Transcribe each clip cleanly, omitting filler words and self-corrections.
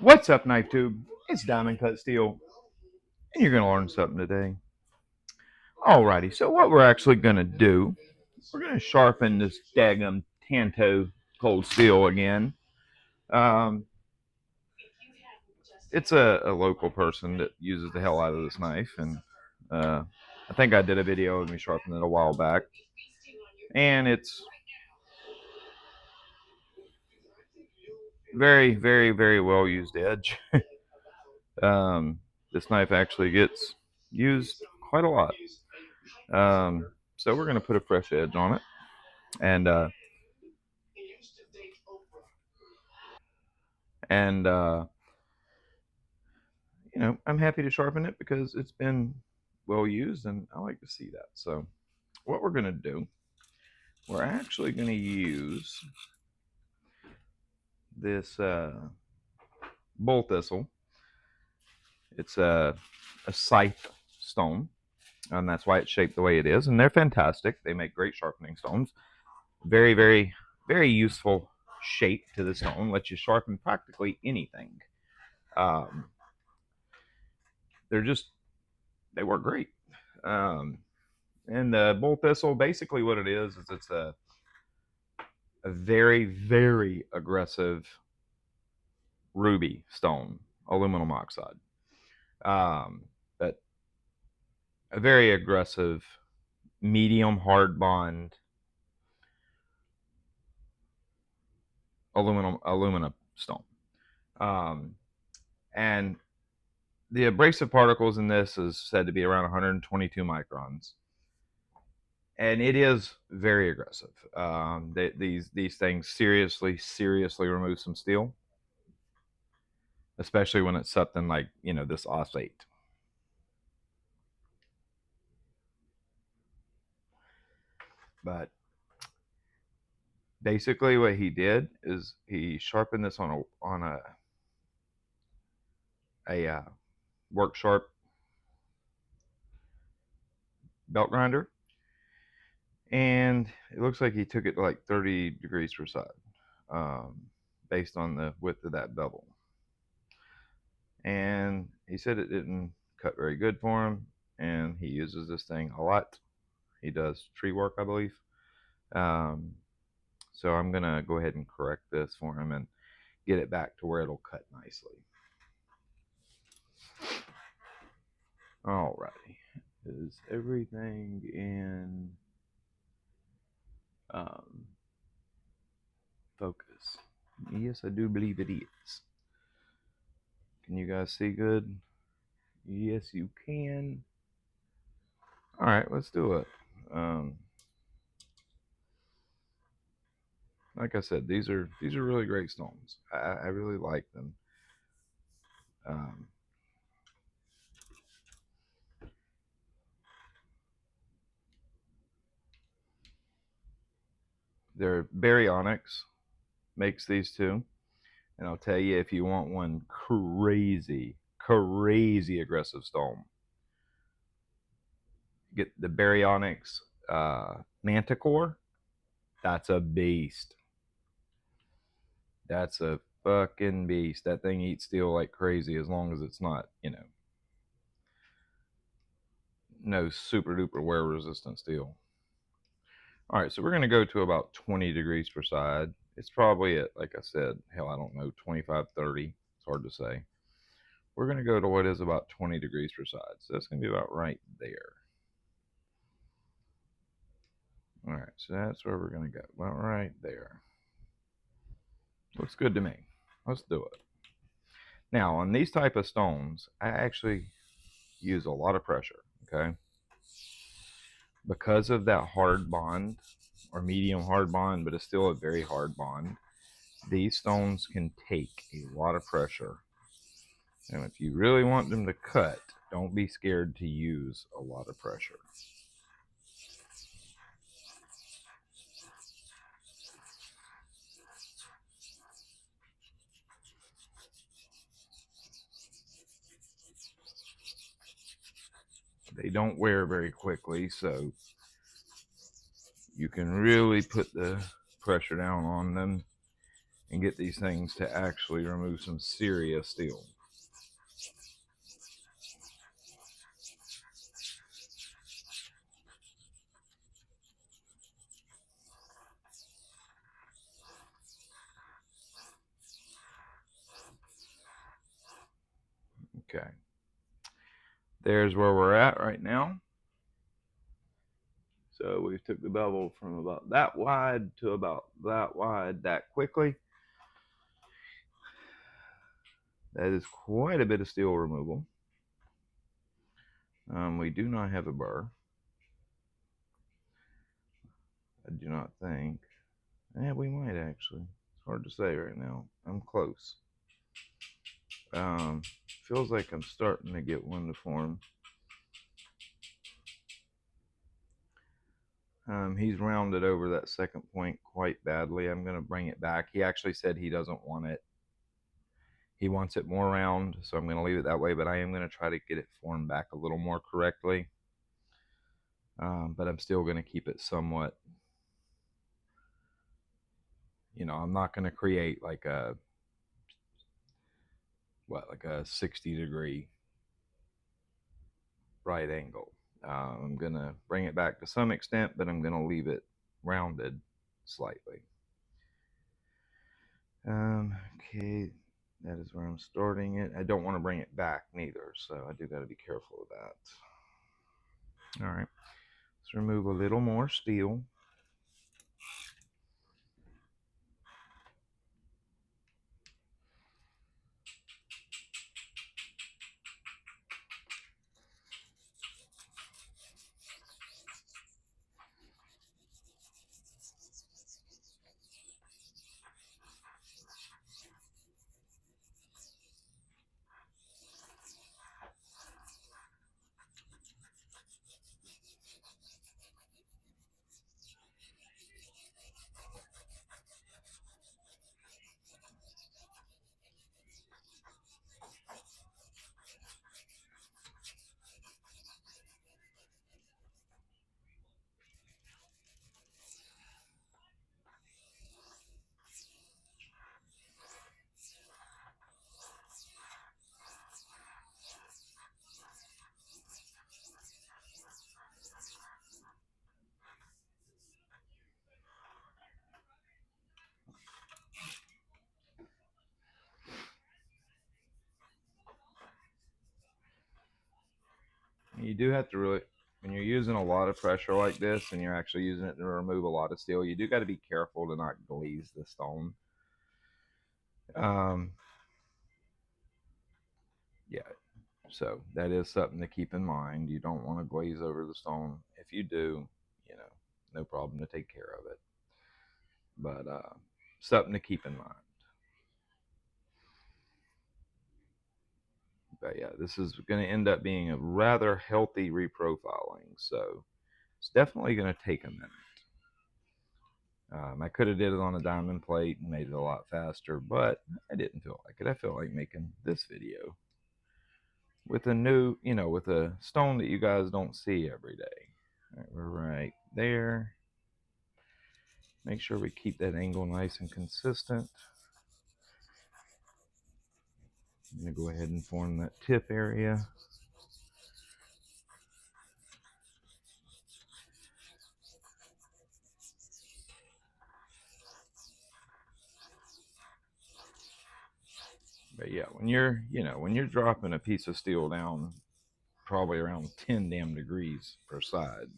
What's up, Knife Tube? It's Diamond Cut Steel, and you're going to learn something today. Alrighty, so what we're actually going to do, we're going to sharpen this daggum Tanto cold steel again. Um, it's a local person that uses the hell out of this knife, and I think I did a video of me sharpening it a while back, and it's very, very, very well used edge. This knife actually gets used quite a lot. So we're going to put a fresh edge on it, and and I'm happy to sharpen it because it's been well used, and I like to see that. So what we're going to do, we're actually going to use this bull thistle. It's a scythe stone, and that's why it's shaped the way it is. And they're fantastic. They make great sharpening stones. Very, very, very useful shape to the stone. Lets you sharpen practically anything. Um, they work great. Um, and the bull thistle, basically what it is it's a very, very aggressive ruby stone, aluminum oxide. But a very aggressive medium hard bond aluminum stone. Um, and the abrasive particles in this is said to be around 122 microns, and it is very aggressive. These things seriously remove some steel, especially when it's something like this AUS8. But basically, what he did is he sharpened this on a work sharp belt grinder, and it looks like he took it to like 30 degrees per side, um, based on the width of that bevel. And he said it didn't cut very good for him, and he uses this thing a lot. He does tree work, I believe. Um, so I'm gonna go ahead and correct this for him and get it back to where it'll cut nicely. Alrighty, is everything in um, focus? Yes, I do believe it is. Can you guys see good? Yes, you can. All right, let's do it. Um, like I said, these are really great stones. I really like them. Um, they're baryonyx makes these two, and I'll tell you, if you want one crazy aggressive stone, get the baryonyx manticore. That's a beast. That's a fucking beast. That thing eats steel like crazy, as long as it's not, no super duper wear resistant steel. All right, so we're going to go to about 20 degrees per side. It's probably at, like I said, hell, I don't know, 25, 30. It's hard to say. We're going to go to what is about 20 degrees per side. So that's going to be about right there. All right, so that's where we're going to go. About right there. Looks good to me. Let's do it. Now, on these type of stones, I actually use a lot of pressure, okay? Because of that hard bond, or medium hard bond, but it's still a very hard bond, these stones can take a lot of pressure. And if you really want them to cut, don't be scared to use a lot of pressure. They don't wear very quickly, so you can really put the pressure down on them and get these things to actually remove some serious steel. Okay. There's where we're at right now. So we've took the bevel from about that wide to about that wide that quickly. That is quite a bit of steel removal. We do not have a burr. I do not think. Yeah, we might actually. It's hard to say right now. I'm close. Feels like I'm starting to get one to form. He's rounded over that second point quite badly. I'm going to bring it back. He actually said he doesn't want it. He wants it more round, so I'm going to leave it that way, but I am going to try to get it formed back a little more correctly. But I'm still going to keep it somewhat, you know, I'm not going to create like a, like a 60-degree right angle. I'm going to bring it back to some extent, but I'm going to leave it rounded slightly. Okay, that is where I'm starting it. I don't want to bring it back neither, so I do got to be careful of that. All right, let's remove a little more steel. You do have to really, when you're using a lot of pressure like this and you're actually using it to remove a lot of steel, you do got to be careful to not glaze the stone. Yeah, so that is something to keep in mind. You don't want to glaze over the stone. If you do, you know, no problem to take care of it. But something to keep in mind. But yeah, this is going to end up being a rather healthy reprofiling. So it's definitely going to take a minute. I could have did it on a diamond plate and made it a lot faster, but I didn't feel like it. I felt like making this video with a new, you know, with a stone that you guys don't see every day. All right, we're right there. Make sure we keep that angle nice and consistent. I'm going to go ahead and form that tip area. But yeah, when you're, you know, when you're dropping a piece of steel down probably around 10 damn degrees per side,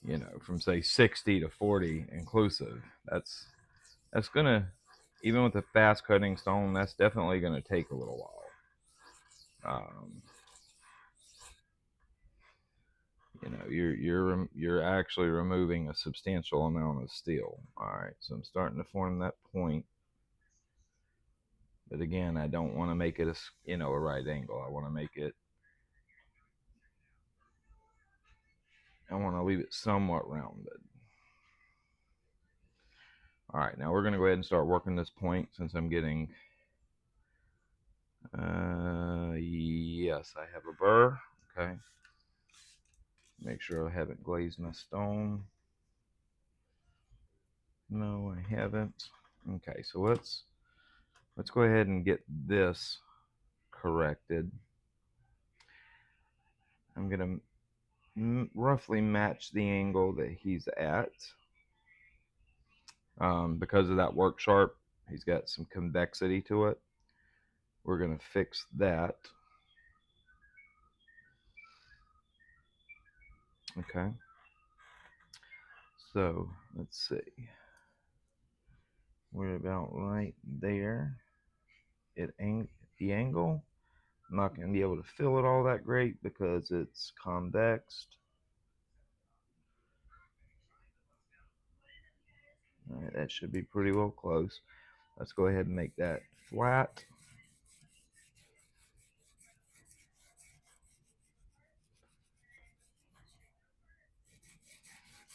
you know, from say 60 to 40 inclusive, that's gonna, even with a fast cutting stone, that's definitely gonna take a little while. You know, you're actually removing a substantial amount of steel. All right, so I'm starting to form that point. But again, I don't want to make it a, you know, a right angle. I want to make it, I want to leave it somewhat rounded. All right, now we're going to go ahead and start working this point since I'm getting, yes, I have a burr. Okay. Make sure I haven't glazed my stone. No, I haven't. Okay, so let's go ahead and get this corrected. I'm gonna roughly match the angle that he's at. Because of that work sharp, he's got some convexity to it. We're gonna fix that. Okay. So let's see. We're about right there at the angle. I'm not going to be able to fill it all that great because it's convexed. All right, that should be pretty well close. Let's go ahead and make that flat.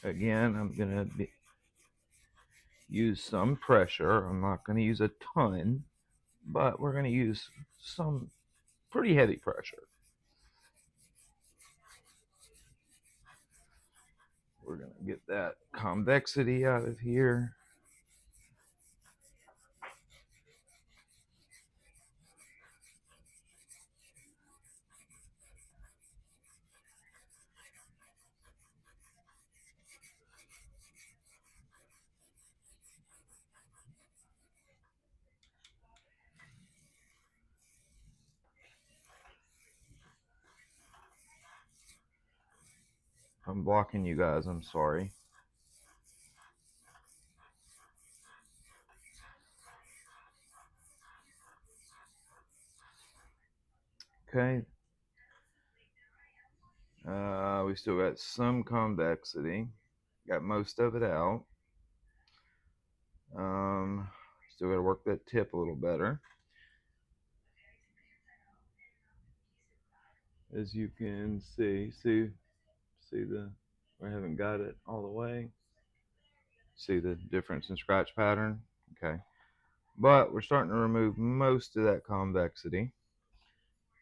Again, I'm going to use some pressure. I'm not going to use a ton, but we're going to use some pretty heavy pressure. We're going to get that convexity out of here. I'm blocking you guys, I'm sorry. Okay. We still got some convexity. Got most of it out. Still got to work that tip a little better. As you can see the, I haven't got it all the way. See the difference in scratch pattern? Okay. But we're starting to remove most of that convexity.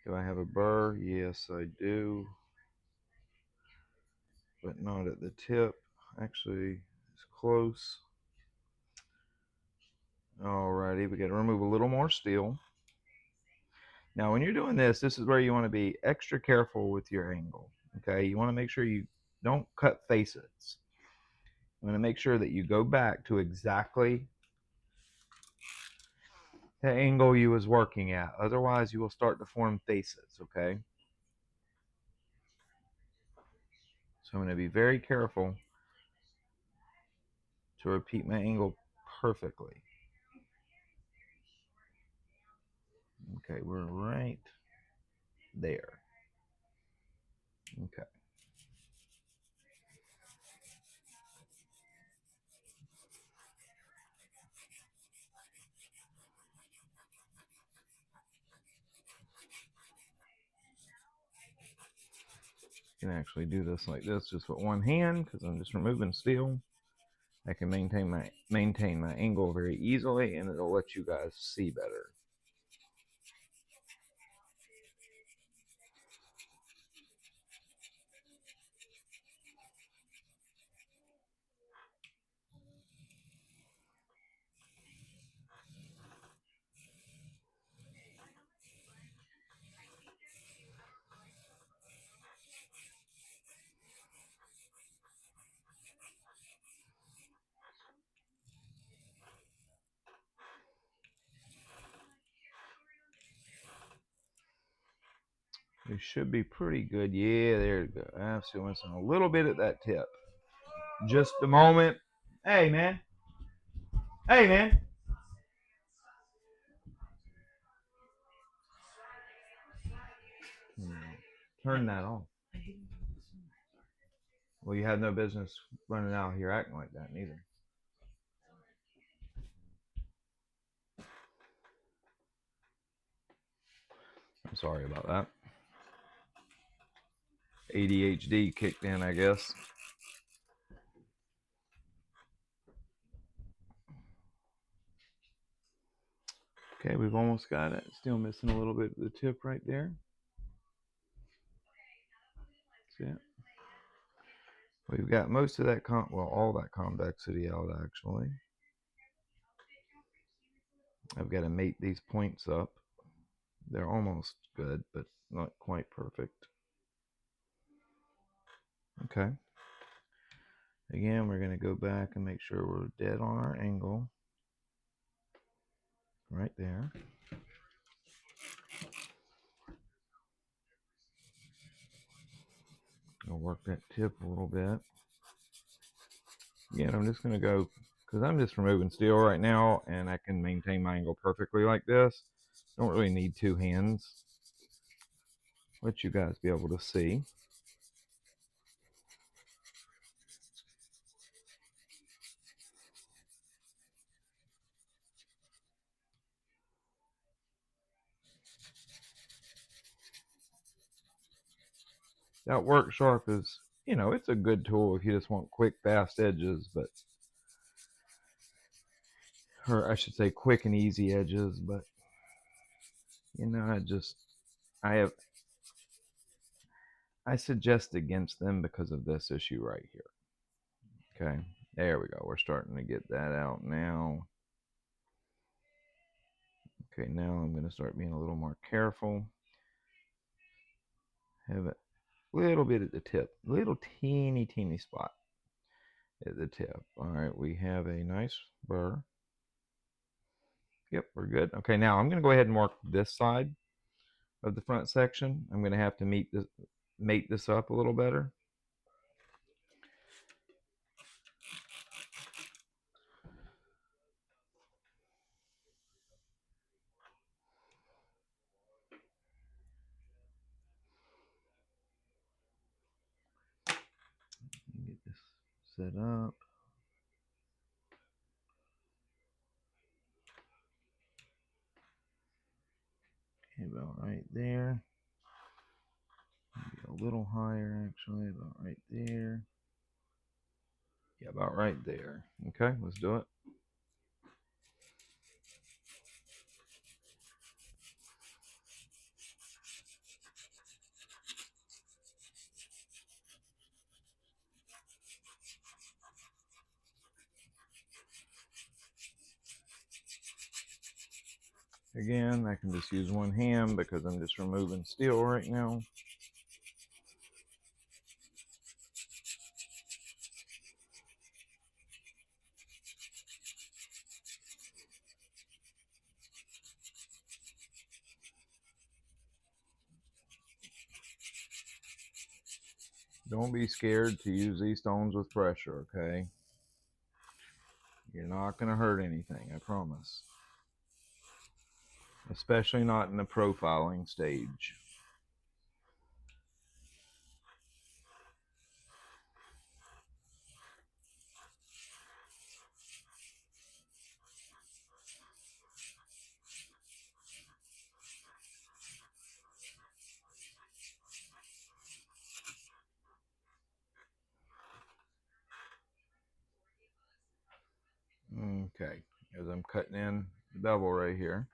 Do I have a burr? Yes, I do. But not at the tip. Actually, it's close. Alrighty, we got to remove a little more steel. Now, when you're doing this, this is where you want to be extra careful with your angle. Okay, you want to make sure you don't cut facets. You want to make sure that you go back to exactly the angle you was working at. Otherwise, you will start to form facets. Okay, so I'm going to be very careful to repeat my angle perfectly. Okay, we're right there. Okay. You can actually do this like this just with one hand because I'm just removing steel. I can maintain my angle very easily, and it'll let you guys see better. It should be pretty good. Yeah, there you go. I'm still missing a little bit at that tip. Just a moment. Hey, man. Hey, man. Turn that off. Well, you had no business running out here acting like that, neither. I'm sorry about that. ADHD kicked in, I guess. Okay, we've almost got it. Still missing a little bit of the tip right there. See it? We've got most of that, well, all that convexity out, actually. I've got to mate these points up. They're almost good, but not quite perfect. Okay. Again, we're going to go back and make sure we're dead on our angle. Right there. I'll work that tip a little bit. Again, I'm just going to go, because I'm just removing steel right now, and I can maintain my angle perfectly like this. Don't really need two hands. Let you guys be able to see. That work sharp is, you know, it's a good tool if you just want quick, fast edges, but, or I should say quick and easy edges, but, you know, I suggest against them because of this issue right here. Okay, there we go. We're starting to get that out now. Okay, now I'm going to start being a little more careful. Have a little bit at the tip, little teeny spot at the tip. All right, we have a nice burr. Yep, we're good. Okay, now I'm going to go ahead and mark this side of the front section. I'm going to have to mate this up a little better. Get this set up. Okay, about right there. Maybe a little higher, actually, about right there. Yeah, about right there. Okay, let's do it. Again, I can just use one hand because I'm just removing steel right now. Don't be scared to use these stones with pressure, okay? You're not going to hurt anything, I promise. Especially not in the profiling stage. Okay, as I'm cutting in the bevel right here.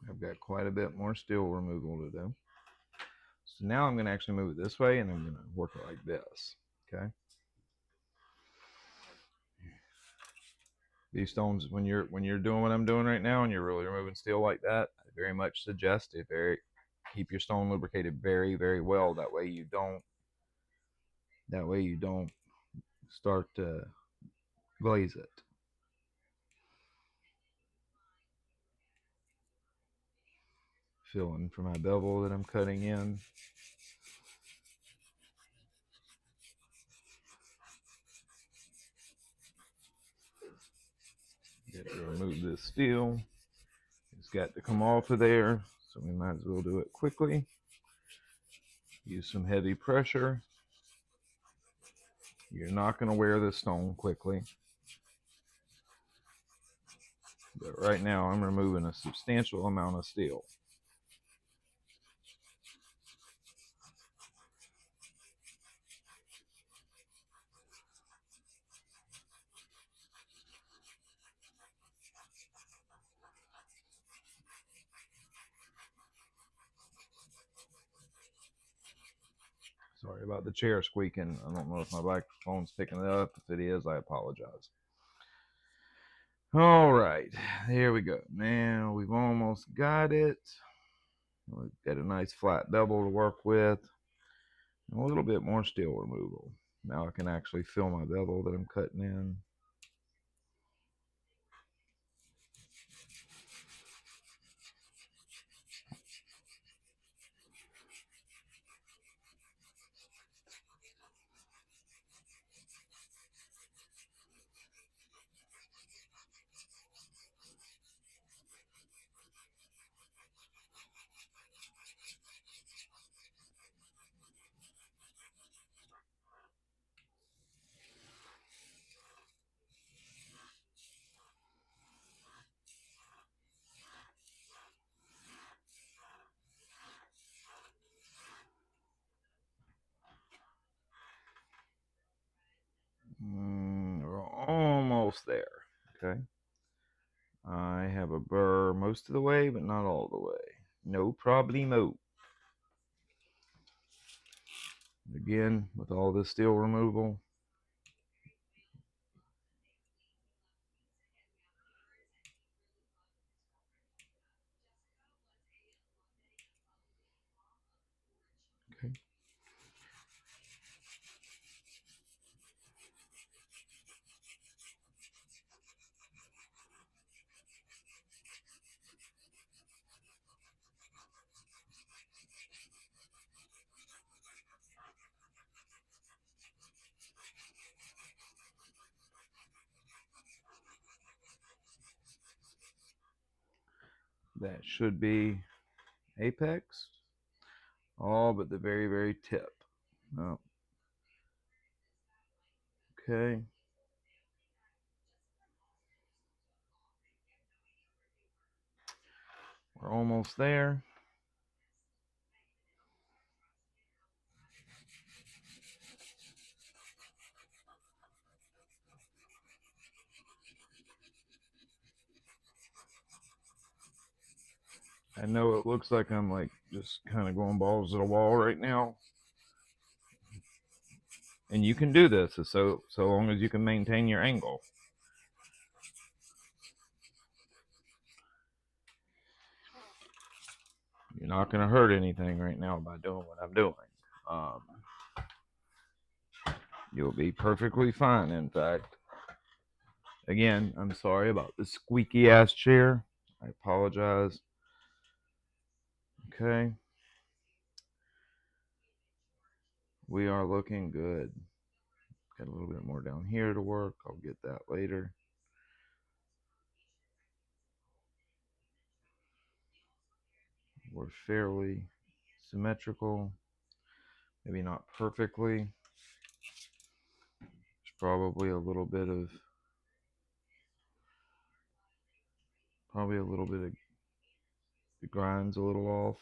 I've got quite a bit more steel removal to do. So now I'm going to actually move it this way, and I'm going to work it like this, okay? These stones, when you're doing what I'm doing right now, and you're really removing steel like that, I very much suggest keep your stone lubricated very well. That way you don't start to glaze it. Feeling for my bevel that I'm cutting in. Get to remove this steel. It's got to come off of there, so we might as well do it quickly. Use some heavy pressure. You're not going to wear this stone quickly. But right now I'm removing a substantial amount of steel. Sorry about the chair squeaking. I don't know if my microphone's picking it up. If it is, I apologize. All right, here we go. Now we've almost got it. We've got a nice flat bevel to work with. And a little bit more steel removal. Now I can actually feel my bevel that I'm cutting in. We're almost there. Okay. I have a burr most of the way, but not all the way. No problemo. Again, with all this steel removal. Okay. That should be apex. All but the very, very tip. Oh. Okay. We're almost there. I know it looks like I'm like just kind of going balls to the wall right now. And you can do this so long as you can maintain your angle. You're not going to hurt anything right now by doing what I'm doing. You'll be perfectly fine, in fact. Again, I'm sorry about the squeaky ass chair. I apologize. Okay. We are looking good. Got a little bit more down here to work. I'll get that later. We're fairly symmetrical. Maybe not perfectly. There's probably a little bit of the grind's a little off.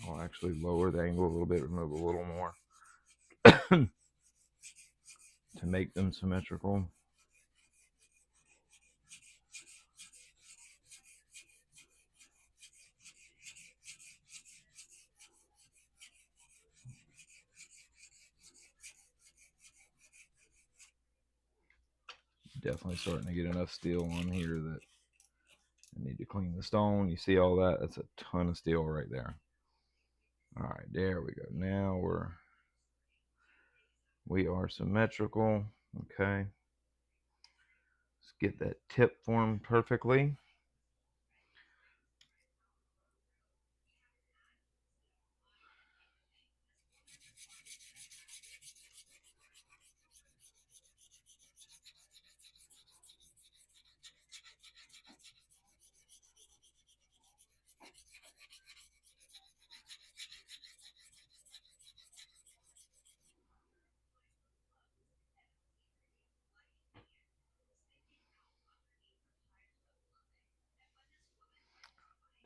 I'll actually lower the angle a little bit, remove a little more to make them symmetrical. Definitely starting to get enough steel on here that I need to clean the stone. You see all that? That's a ton of steel right there. All right, there we go. Now we are symmetrical. Okay. Let's get that tip formed perfectly.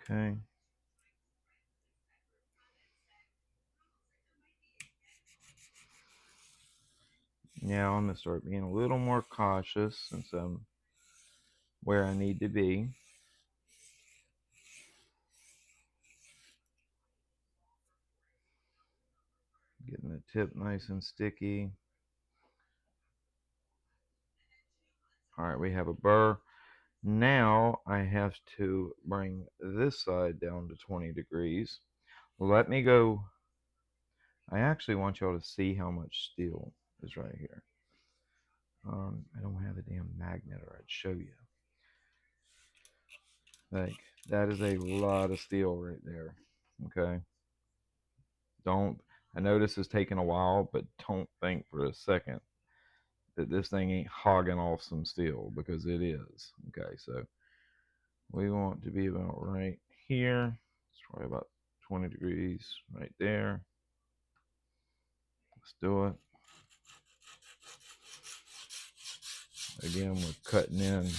Okay. Now I'm going to start being a little more cautious since I'm where I need to be. Getting the tip nice and sticky. All right, we have a burr. Now I have to bring this side down to 20 degrees. Let me go. I actually want y'all to see how much steel is right here. I don't have a damn magnet or I'd show you. Like, that is a lot of steel right there. Okay. I know this is taking a while, but don't think for a second that this thing ain't hogging off some steel, because it is. Okay, so we want to be about right here. It's probably about 20 degrees right there. Let's do it. Again, we're cutting in.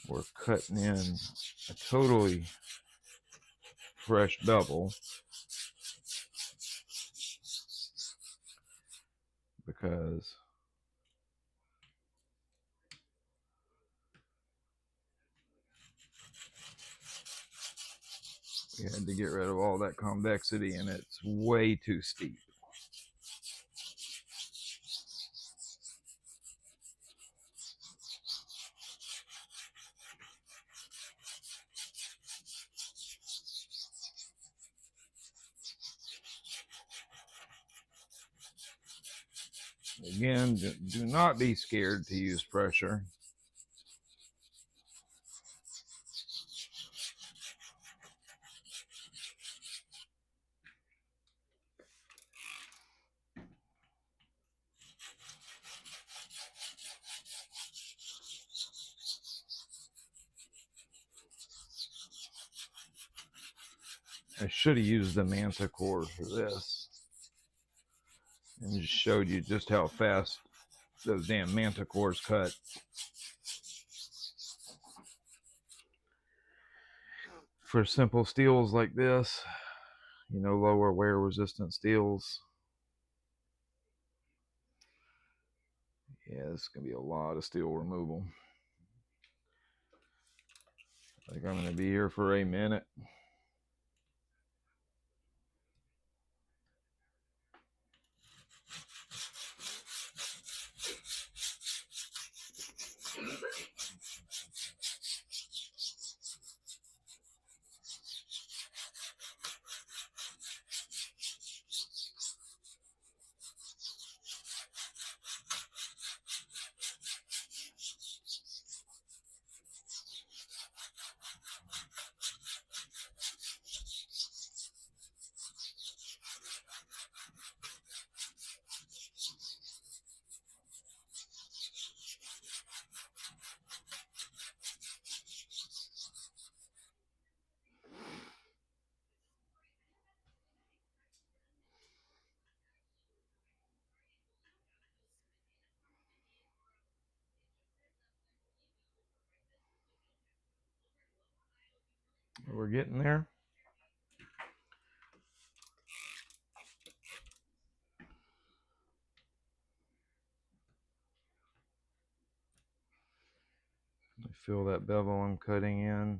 We're cutting in a totally fresh bevel, because we had to get rid of all that convexity, and it's way too steep. Again, do not be scared to use pressure. I should have used the manta core for this and just showed you just how fast those damn manta cores cut. For simple steels like this, lower wear resistant steels, yeah, this is going to be a lot of steel removal. I think I'm going to be here for a minute. We're getting there. I feel that bevel I'm cutting in.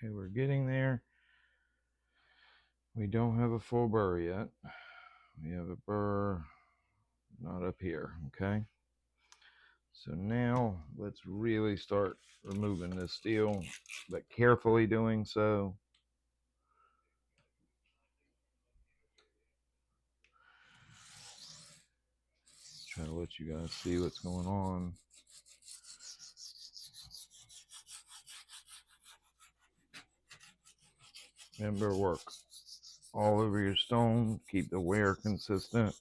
Okay, we're getting there. We don't have a full burr yet. We have a burr not up here, okay? So now let's really start removing this steel, but carefully doing so. Try to let you guys see what's going on. Remember, work all over your stone. Keep the wear consistent.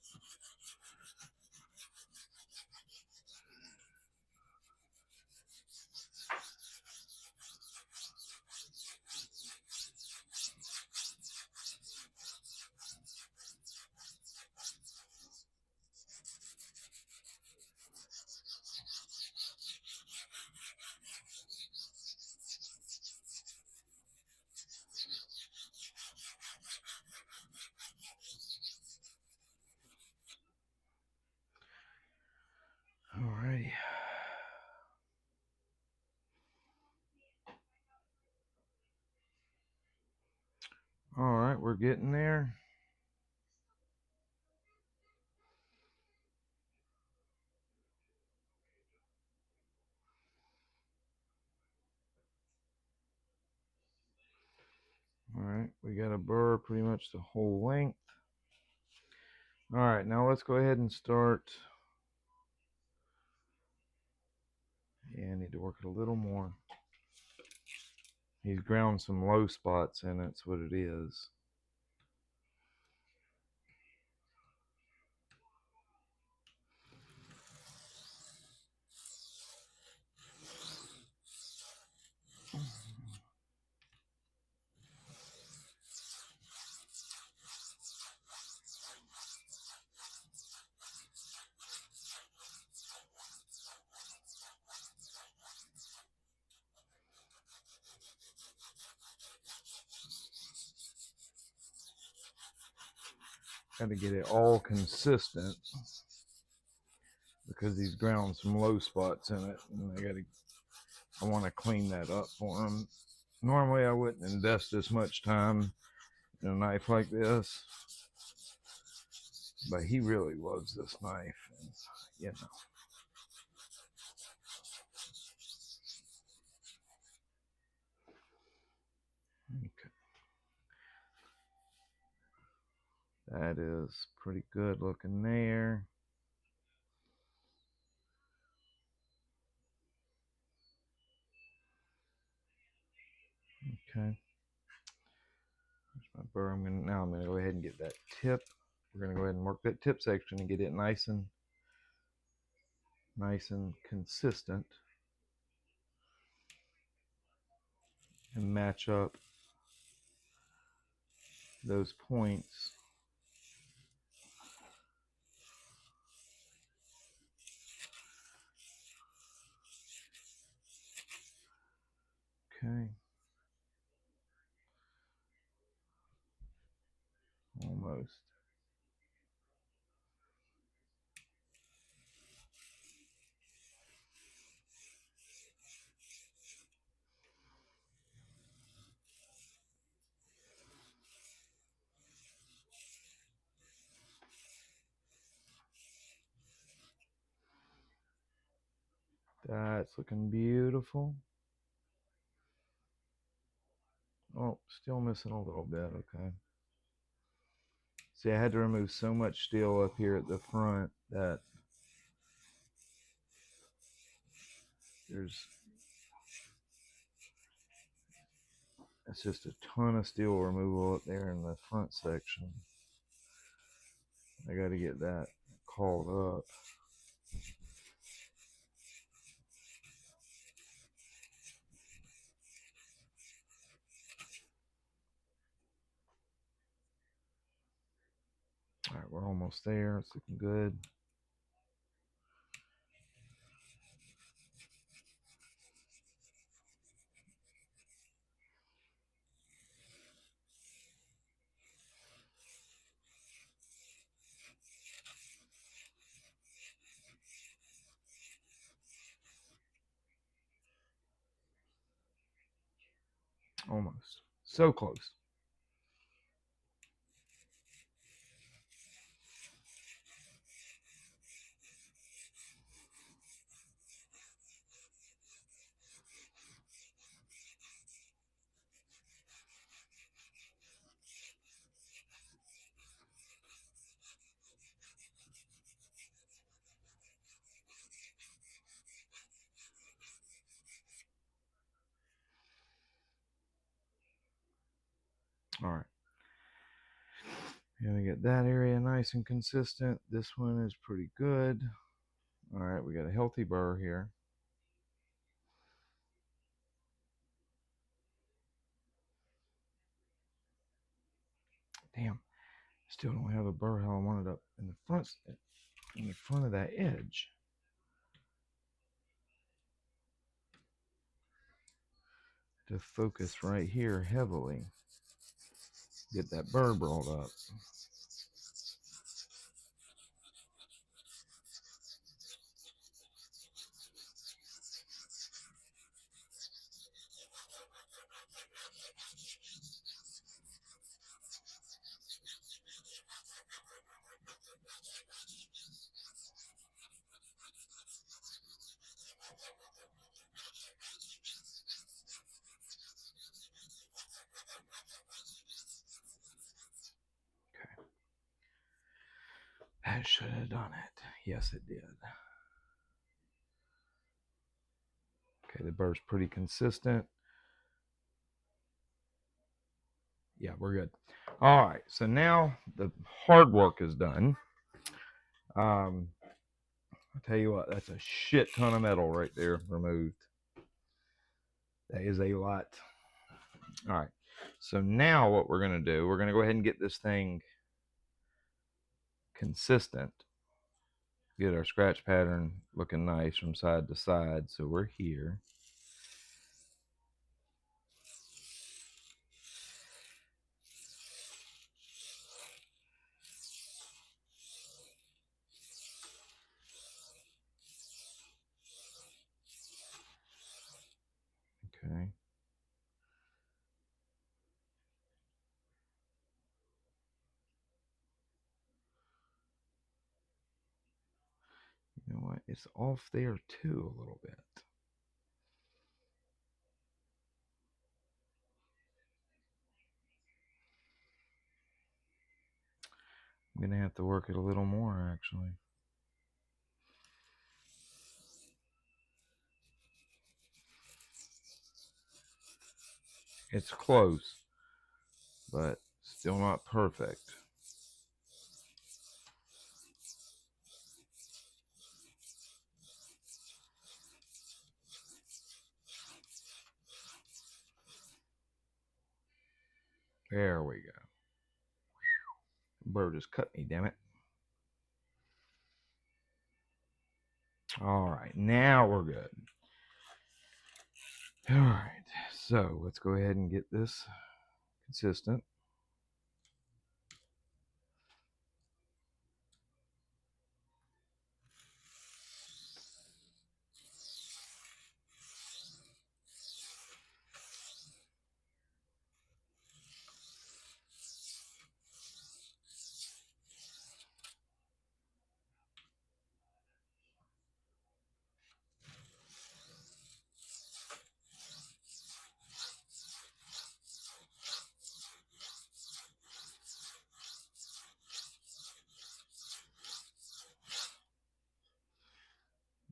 Alrighty. Alright, we're getting there. Alright, we got a burr pretty much the whole length. Alright, now let's go ahead and start. Yeah, I need to work it a little more. He's ground some low spots in it, that's what it is. Got to get it all consistent because he's ground some low spots in it, and I want to clean that up for him. Normally I wouldn't invest this much time in a knife like this, but he really loves this knife, and you know. Okay. That is pretty good looking there. Okay. There's my burr. Now I'm gonna go ahead and get that tip. We're gonna go ahead and work that tip section and get it nice and consistent, and match up those points. Okay. Almost. That's looking beautiful. Oh, still missing a little bit. Okay. See, I had to remove so much steel up here at the front that it's just a ton of steel removal up there in the front section. I got to get that called up. All right, we're almost there. It's looking good. Almost. So close. All right. Gonna get that area nice and consistent. This one is pretty good. All right, we got a healthy burr here. Damn, still don't have a burr how I want it up in the front of that edge. To focus right here heavily. Get that burr brought up. That should have done it. Yes, it did. Okay, the burr's pretty consistent. Yeah, we're good. All right, so now the hard work is done. I'll tell you what, that's a shit ton of metal right there removed. That is a lot. All right, so now what we're going to do, we're going to go ahead and get this thing consistent. Get our scratch pattern looking nice from side to side. So we're here. Okay. You know what? It's off there too a little bit. I'm going to have to work it a little more actually. It's close, but still not perfect. There we go. Bird just cut me, damn it. All right, now we're good. All right, so let's go ahead and get this consistent.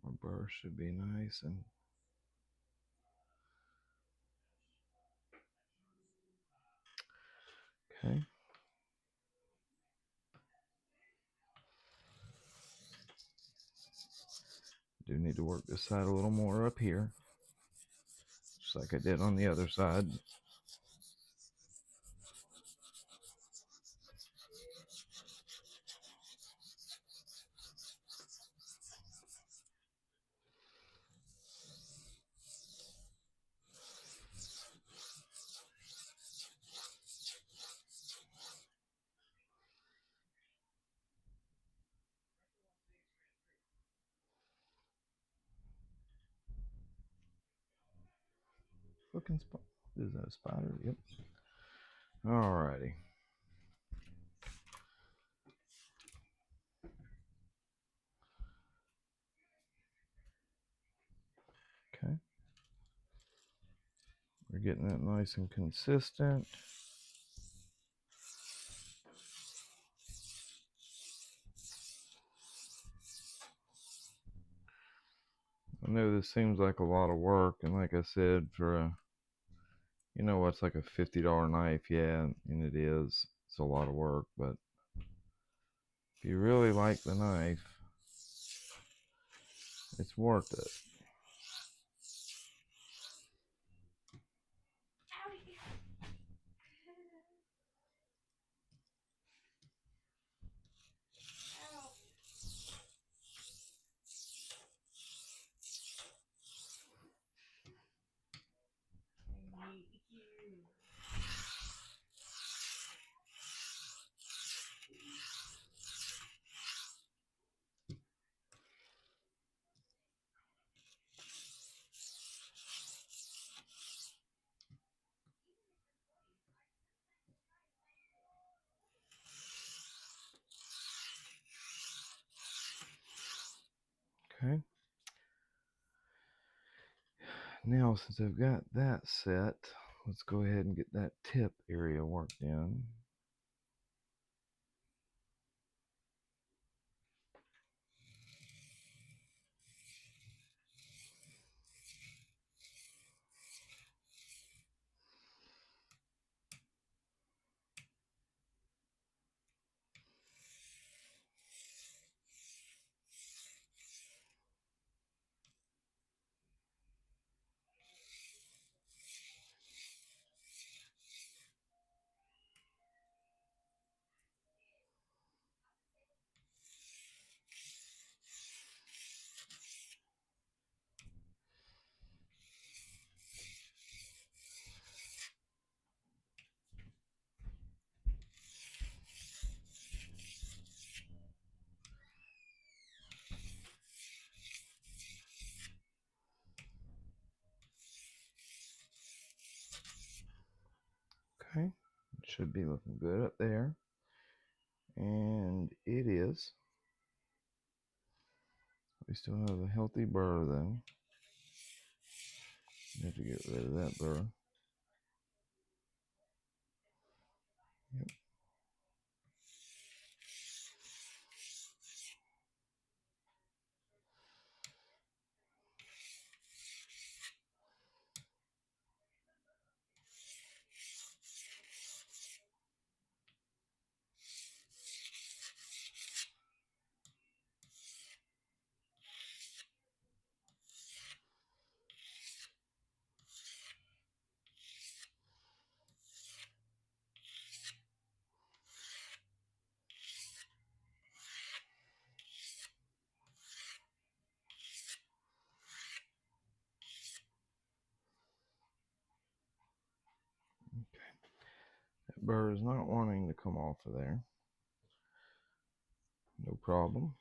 Our burr should be nice and okay. Do need to work this side a little more up here, just like I did on the other side. Fucking is that a spider? Yep. Alrighty. Okay. We're getting that nice and consistent. I know this seems like a lot of work, and like I said, for a, you know what's like a $50 knife, yeah, and it is. It's a lot of work, but If you really like the knife, it's worth it. Okay. Now, since I've got that set, let's go ahead and get that tip area worked in. Okay, it should be looking good up there. And it is. We still have a healthy burr though. We have to get rid of that burr. Yep. That burr is not wanting to come off of there. No problem.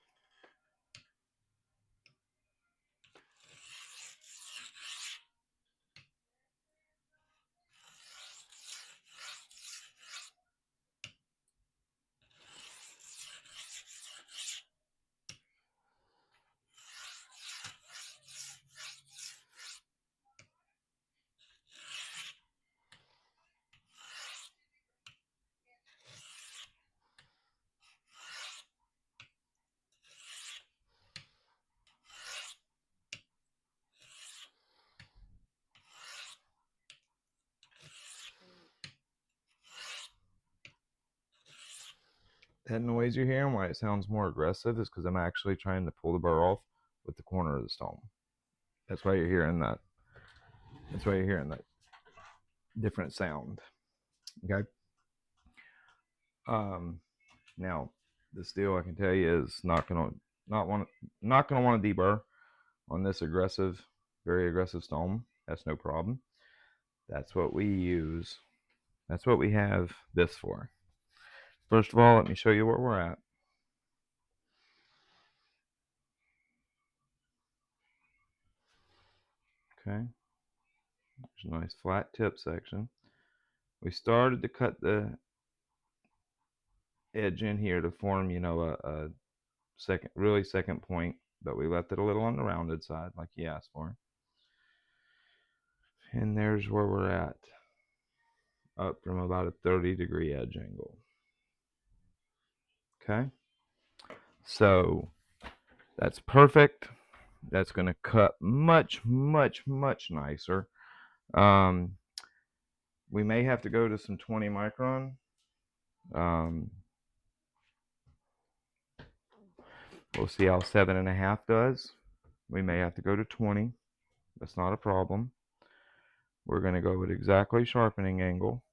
That noise you're hearing, why it sounds more aggressive, is because I'm actually trying to pull the burr off with the corner of the stone. That's why you're hearing that. That's why you're hearing that different sound. Okay. Now, the steel I can tell you is not gonna want to deburr on this aggressive, very aggressive stone. That's no problem. That's what we use. That's what we have this for. First of all, let me show you where we're at. Okay, there's a nice flat tip section. We started to cut the edge in here to form, a second point, but we left it a little on the rounded side, like you asked for. And there's where we're at, up from about a 30-degree edge angle. Okay, so that's perfect. That's going to cut much, much, much nicer. We may have to go to some 20 micron. We'll see how 7.5 does. We may have to go to 20. That's not a problem. We're going to go at exactly sharpening angle.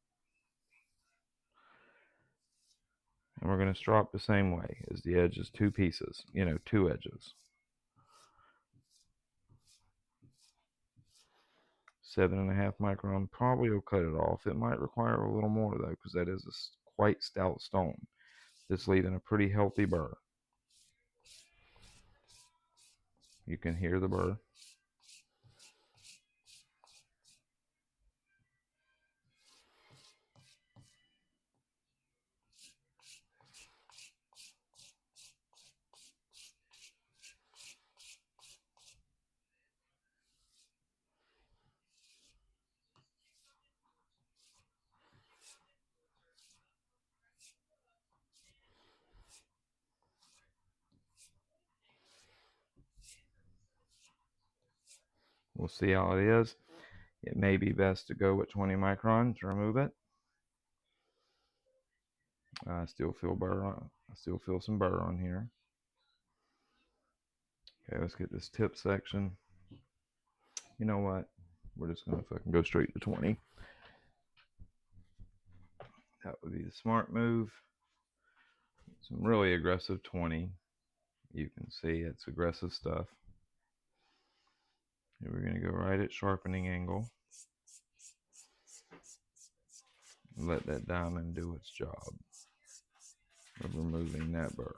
And we're going to strop the same way as the edge is two pieces, two edges. 7.5 micron probably will cut it off. It might require a little more though, because that is a quite stout stone. That's leaving a pretty healthy burr. You can hear the burr. We'll see how it is. It may be best to go with 20 micron to remove it. I still feel burr on. I still feel some burr on here. Okay, let's get this tip section. You know what? We're just gonna fucking go straight to 20. That would be the smart move. Some really aggressive 20. You can see it's aggressive stuff. And we're gonna go right at sharpening angle. Let that diamond do its job of removing that burr.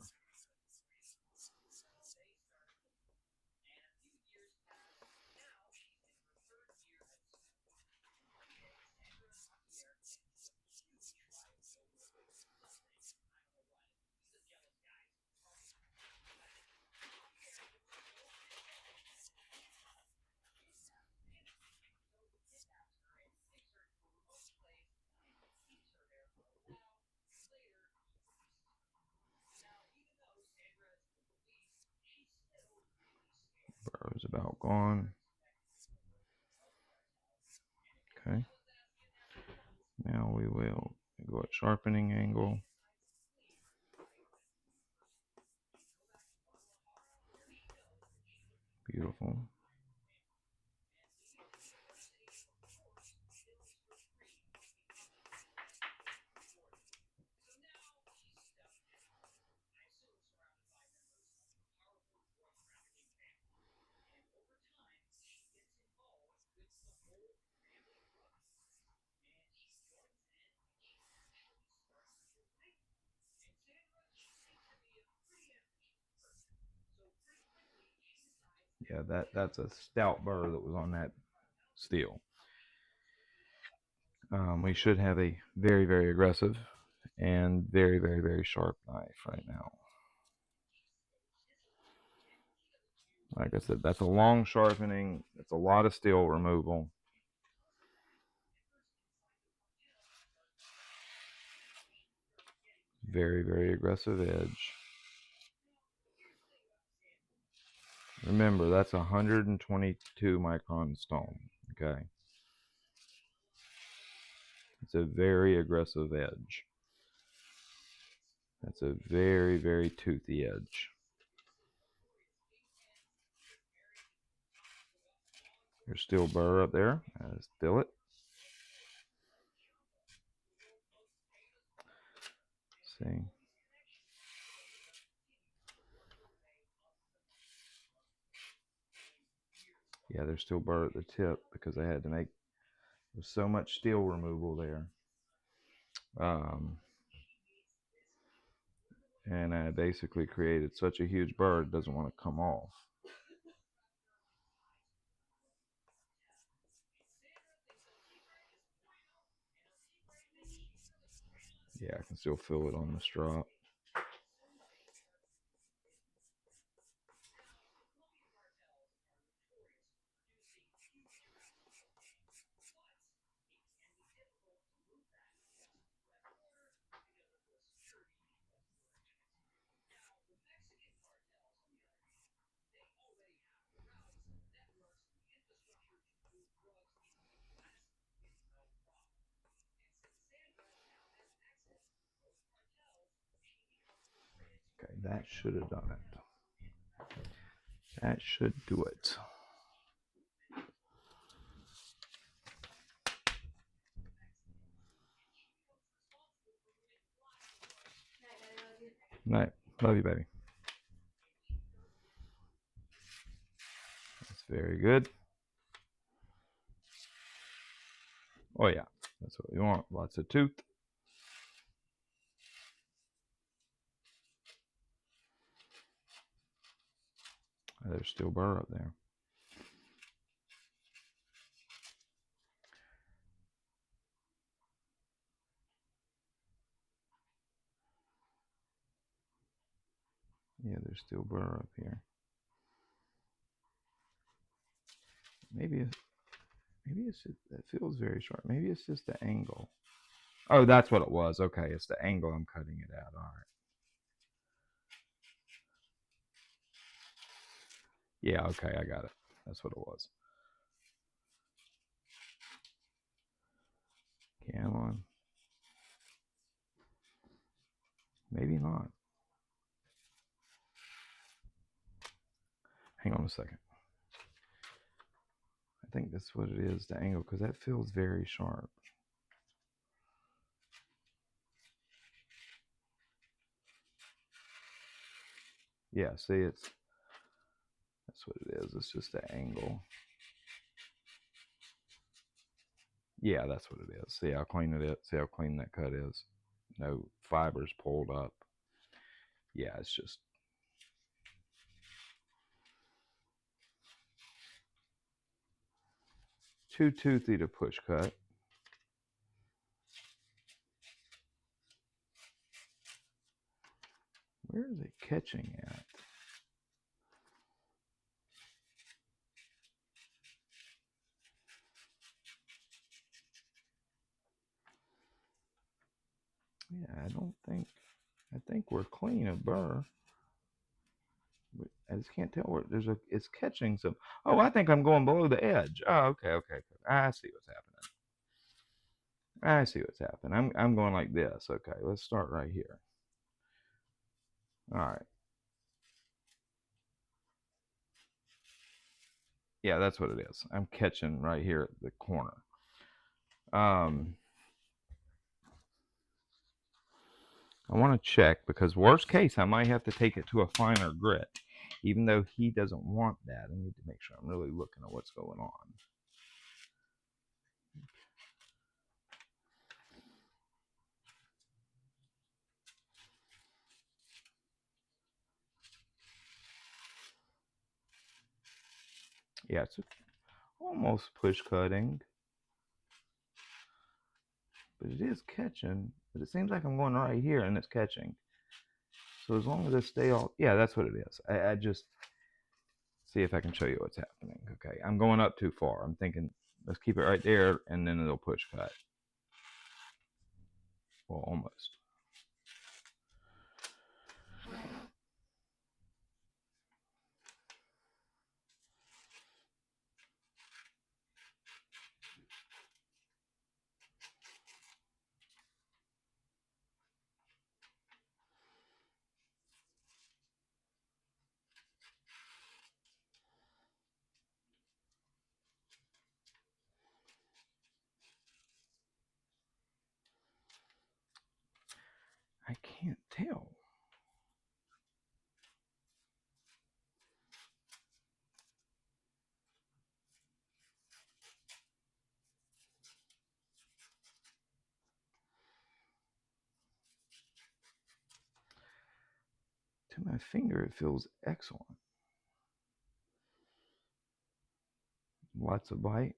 Burr is about gone. Okay. Now we will go at sharpening angle. Beautiful. Yeah, that's a stout burr that was on that steel. We should have a very, very aggressive and very, very, very sharp knife right now. Like I said, that's a long sharpening. It's a lot of steel removal. Very, very aggressive edge. Remember, that's 122 micron stone. Okay. It's a very aggressive edge. That's a very, very toothy edge. There's still burr up there. I just feel it. See. Yeah, there's still burr at the tip because I had to make, there's so much steel removal there. And I basically created such a huge burr it doesn't want to come off. Yeah, I can still feel it on the strop. Okay, that should have done it. That should do it. Night. Love you, baby. That's very good. Oh yeah, that's what we want. Lots of tooth. There's still burr up there. Yeah, there's still burr up here. Maybe it's just, it feels very sharp. Maybe it's just the angle. Oh, that's what it was. Okay, it's the angle I'm cutting it at. All right. Yeah, okay, I got it. That's what it was. Come on. Maybe not. Hang on a second. I think that's what it is, the angle, because that feels very sharp. Yeah, see, that's what it is. It's just the angle. Yeah, that's what it is. See how clean it is? See how clean that cut is? No fibers pulled up. Yeah, it's just too toothy to push cut. Where is it catching at? Yeah, I think we're clean of burr. I just can't tell where it's catching some. Oh, I think I'm going below the edge. Oh, okay. I see what's happening. I see what's happening. I'm going like this. Okay, let's start right here. All right. Yeah, that's what it is. I'm catching right here at the corner. I want to check because worst case, I might have to take it to a finer grit. Even though he doesn't want that, I need to make sure I'm really looking at what's going on. Yeah, it's almost push cutting, but it is catching. But it seems like I'm going right here and it's catching. So as long as I stay all, yeah, that's what it is. I just see if I can show you what's happening. Okay, I'm going up too far. I'm thinking let's keep it right there and then it'll push cut. Well, almost. I can't tell. To my finger, it feels excellent. Lots of bite.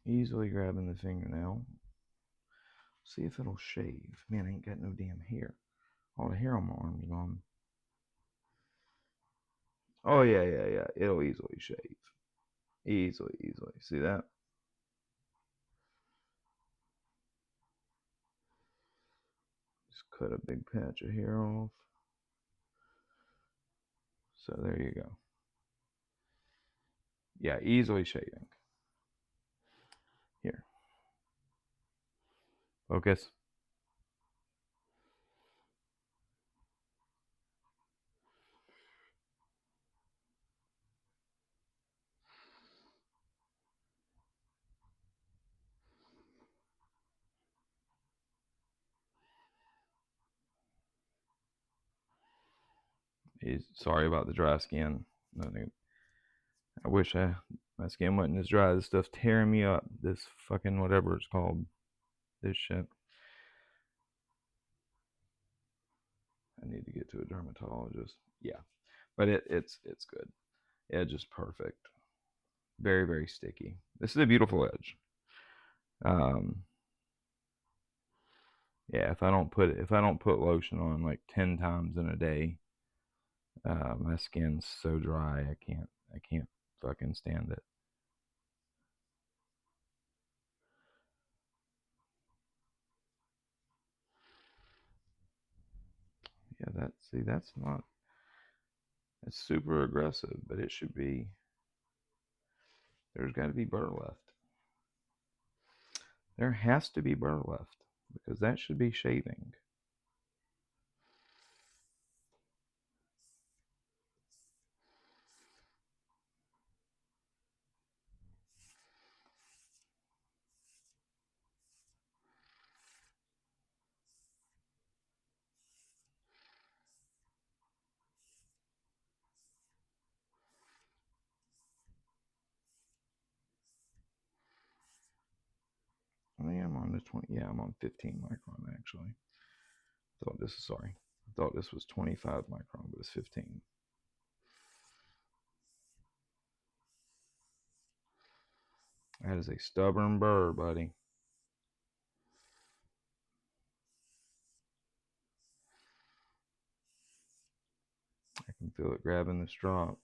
Easily grabbing the fingernail. See if it'll shave. Man, I ain't got no damn hair. All the hair on my arm's gone. Oh, yeah. It'll easily shave. Easily. See that? Just cut a big patch of hair off. So there you go. Yeah, easily shaving. Here. Focus. He's sorry about the dry skin. I wish my skin wasn't as dry. This stuff's tearing me up. This fucking whatever it's called. This shit. I need to get to a dermatologist. Yeah, but it's good. Edge is perfect. Very, very sticky. This is a beautiful edge. Yeah, if I don't put lotion on like 10 times in a day, my skin's so dry I can't fucking stand it. Yeah, that's not, it's super aggressive, but it should be, there's got to be burr left. There has to be burr left because that should be shaving. I think I'm on the 20. Yeah, I'm on 15 micron actually. I thought this was 25 micron, but it's 15. That is a stubborn burr, buddy. I can feel it grabbing the strop.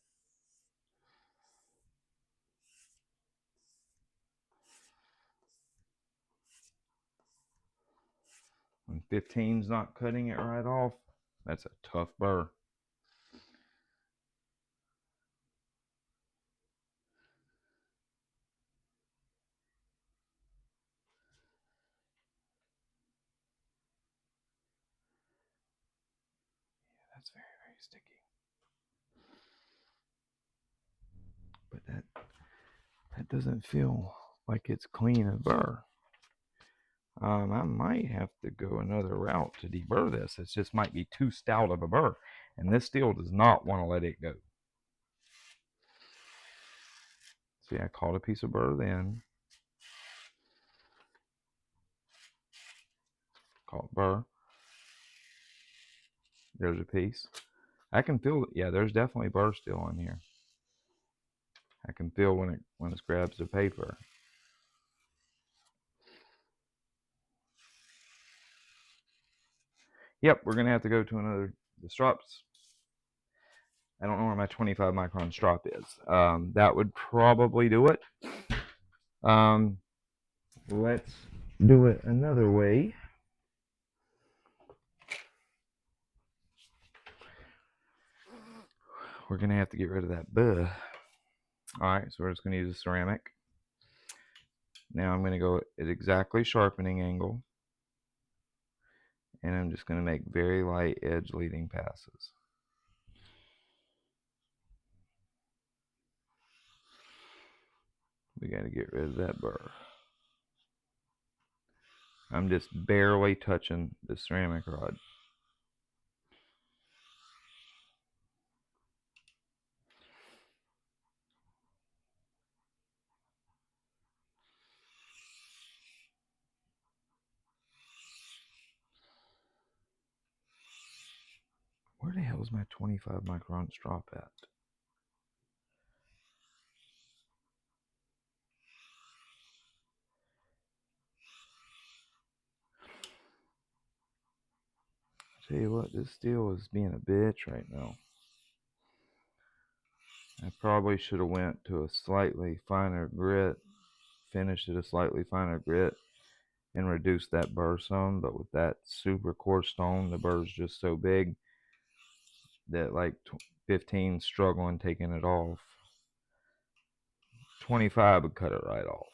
When 15's not cutting it right off, that's a tough burr. That's very, very sticky. But that doesn't feel like it's clean as burr. I might have to go another route to deburr this. It just might be too stout of a burr. And this steel does not want to let it go. See, I caught a piece of burr then. Caught burr. There's a piece. I can feel it. Yeah, there's definitely burr still in here. I can feel when it grabs the paper. Yep, we're gonna have to go to the strops. I don't know where my 25 micron strop is. That would probably do it. Let's do it another way. We're gonna have to get rid of that buh. Alright, so we're just gonna use a ceramic. Now I'm gonna go at exactly sharpening angle. And I'm just gonna make very light edge leading passes. We gotta get rid of that burr. I'm just barely touching the ceramic rod. Where the hell is my 25 micron strop at? Tell you what, this steel is being a bitch right now. I probably should have went to a slightly finer grit, finished at a slightly finer grit, and reduced that burr some. But with that super coarse stone, the burr's just so big that like 15 struggling taking it off. 25 would cut it right off.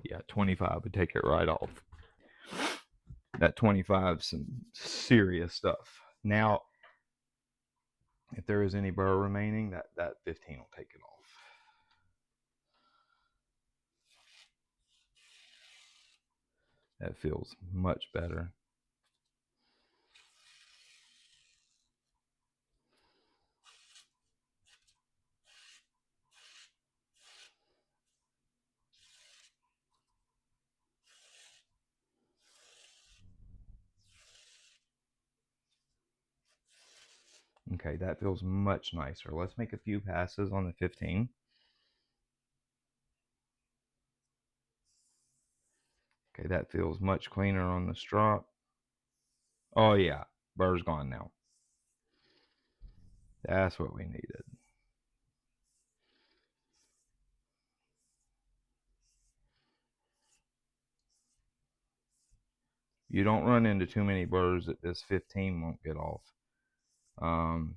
Yeah, 25 would take it right off. That 25 is some serious stuff. Now, If there is any burr remaining, that 15 will take it off. That feels much better. Okay, that feels much nicer. Let's make a few passes on the 15. Okay, that feels much cleaner on the strop. Oh yeah, burr's gone now. That's what we needed. You don't run into too many burrs that this 15 won't get off. I've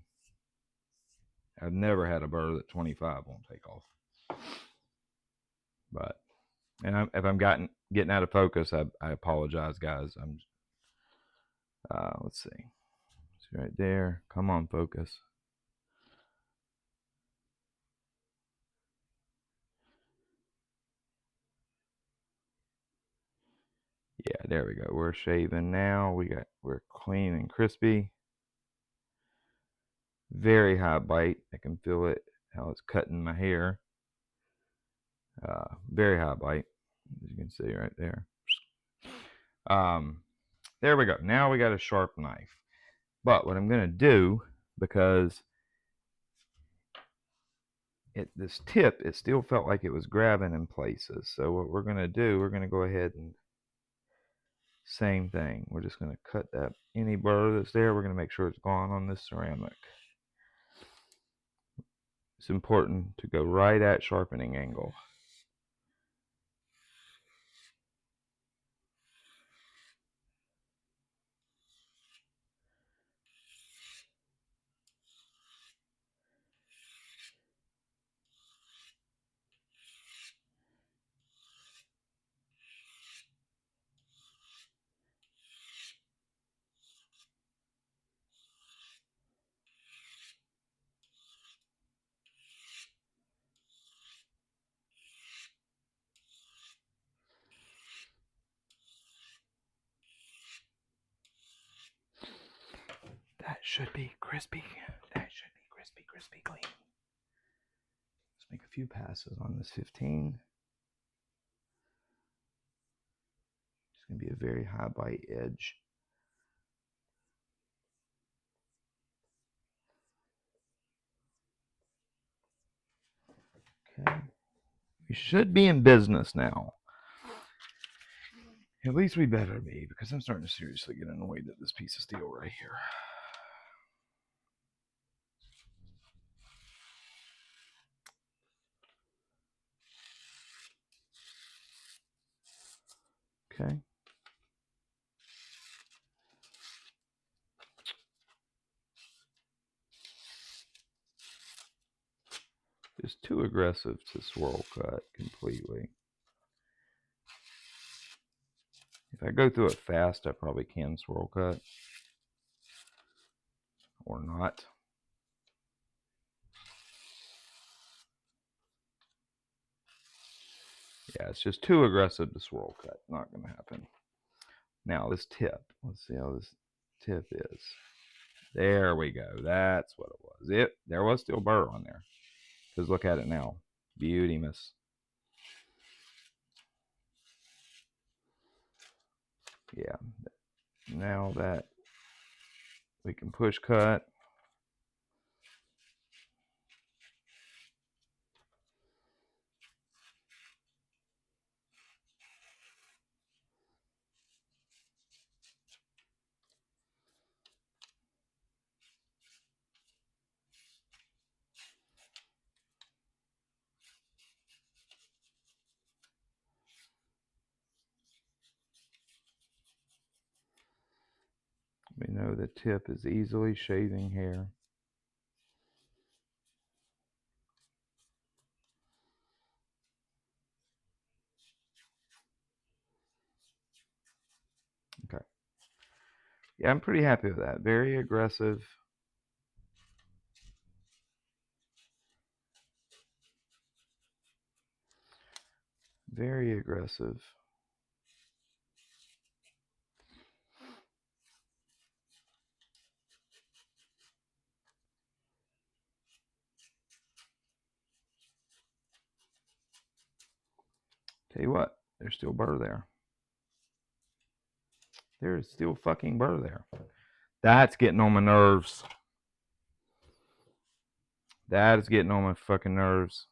never had a burr that 25 won't take off. But, and if I'm getting out of focus, I apologize, guys. Let's see. It's right there. Come on, focus. Yeah, there we go. We're shaving now. We're clean and crispy. Very high bite. I can feel it, how it's cutting my hair. Very high bite, as you can see right there. There we go. Now we got a sharp knife. But what I'm going to do, because this tip, it still felt like it was grabbing in places. So what we're going to do, we're going to go ahead and same thing. We're just going to cut that any burr that's there. We're going to make sure it's gone on this ceramic. It's important to go right at sharpening angle. That should be crispy. That should be crispy, crispy, clean. Let's make a few passes on this 15. It's going to be a very high bite edge. Okay. We should be in business now. At least we better be, because I'm starting to seriously get annoyed at this piece of steel right here. Okay. It's too aggressive to swirl cut completely. If I go through it fast, I probably can swirl cut. Or not. Yeah, it's just too aggressive to swirl cut. Not going to happen. Now, this tip. Let's see how this tip is. There we go. That's what it was. There was still burr on there. Because look at it now. Beauty miss. Yeah. Now that we can push cut. We know the tip is easily shaving hair. Okay. Yeah, I'm pretty happy with that. Very aggressive. Very aggressive. Tell you what, there's still burr there. There is still fucking burr there. That's getting on my nerves. That is getting on my fucking nerves.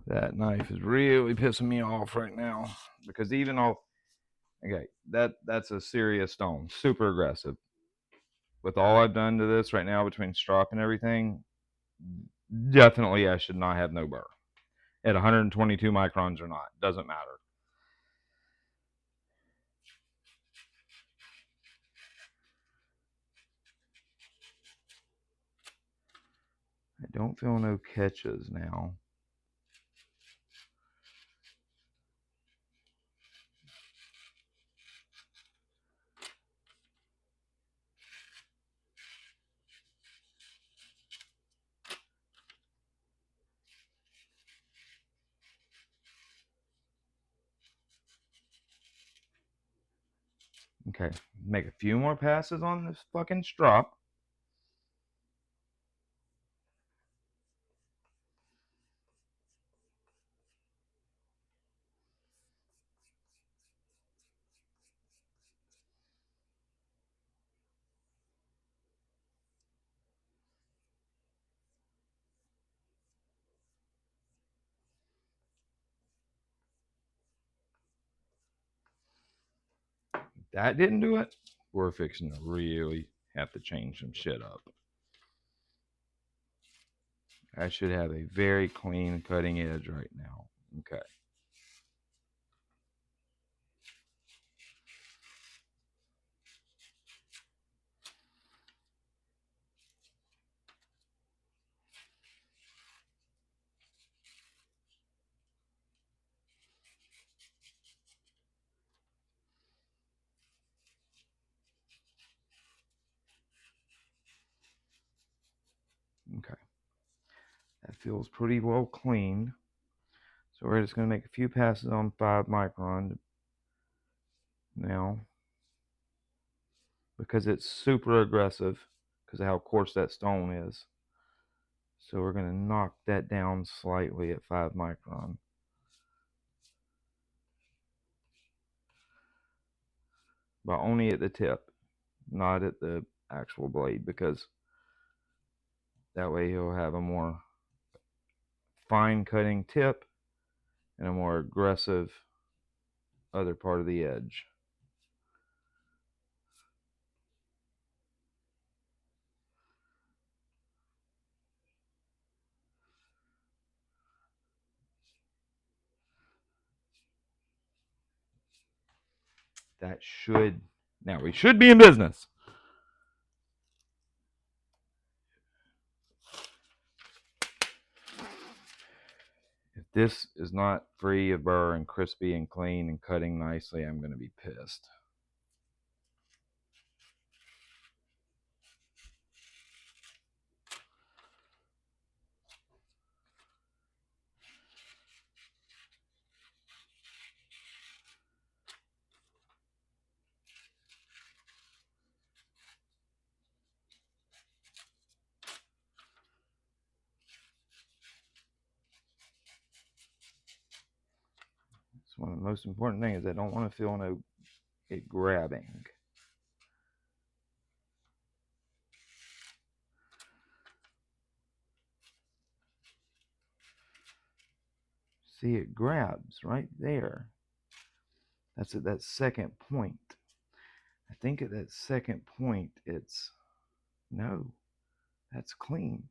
That knife is really pissing me off right now because even though, okay, that's a serious stone, super aggressive. With all I've done to this right now between strop and everything, definitely I should not have no burr at 122 microns or not. Doesn't matter. I don't feel no catches now. Okay, make a few more passes on this fucking strop. That didn't do it. We're fixing to really have to change some shit up. I should have a very clean cutting edge right now. Okay. Okay. That feels pretty well clean. So we're just going to make a few passes on 5 micron now because it's super aggressive because of how coarse that stone is. So we're going to knock that down slightly at 5 micron. But only at the tip, not at the actual blade, because that way he'll have a more fine cutting tip and a more aggressive other part of the edge. That should, now we should be in business. If this is not free of burr and crispy and clean and cutting nicely, I'm going to be pissed. It's one of the most important things. I don't want to feel it grabbing. See, it grabs right there. That's at that second point. I think at that second point, it's no, that's clean.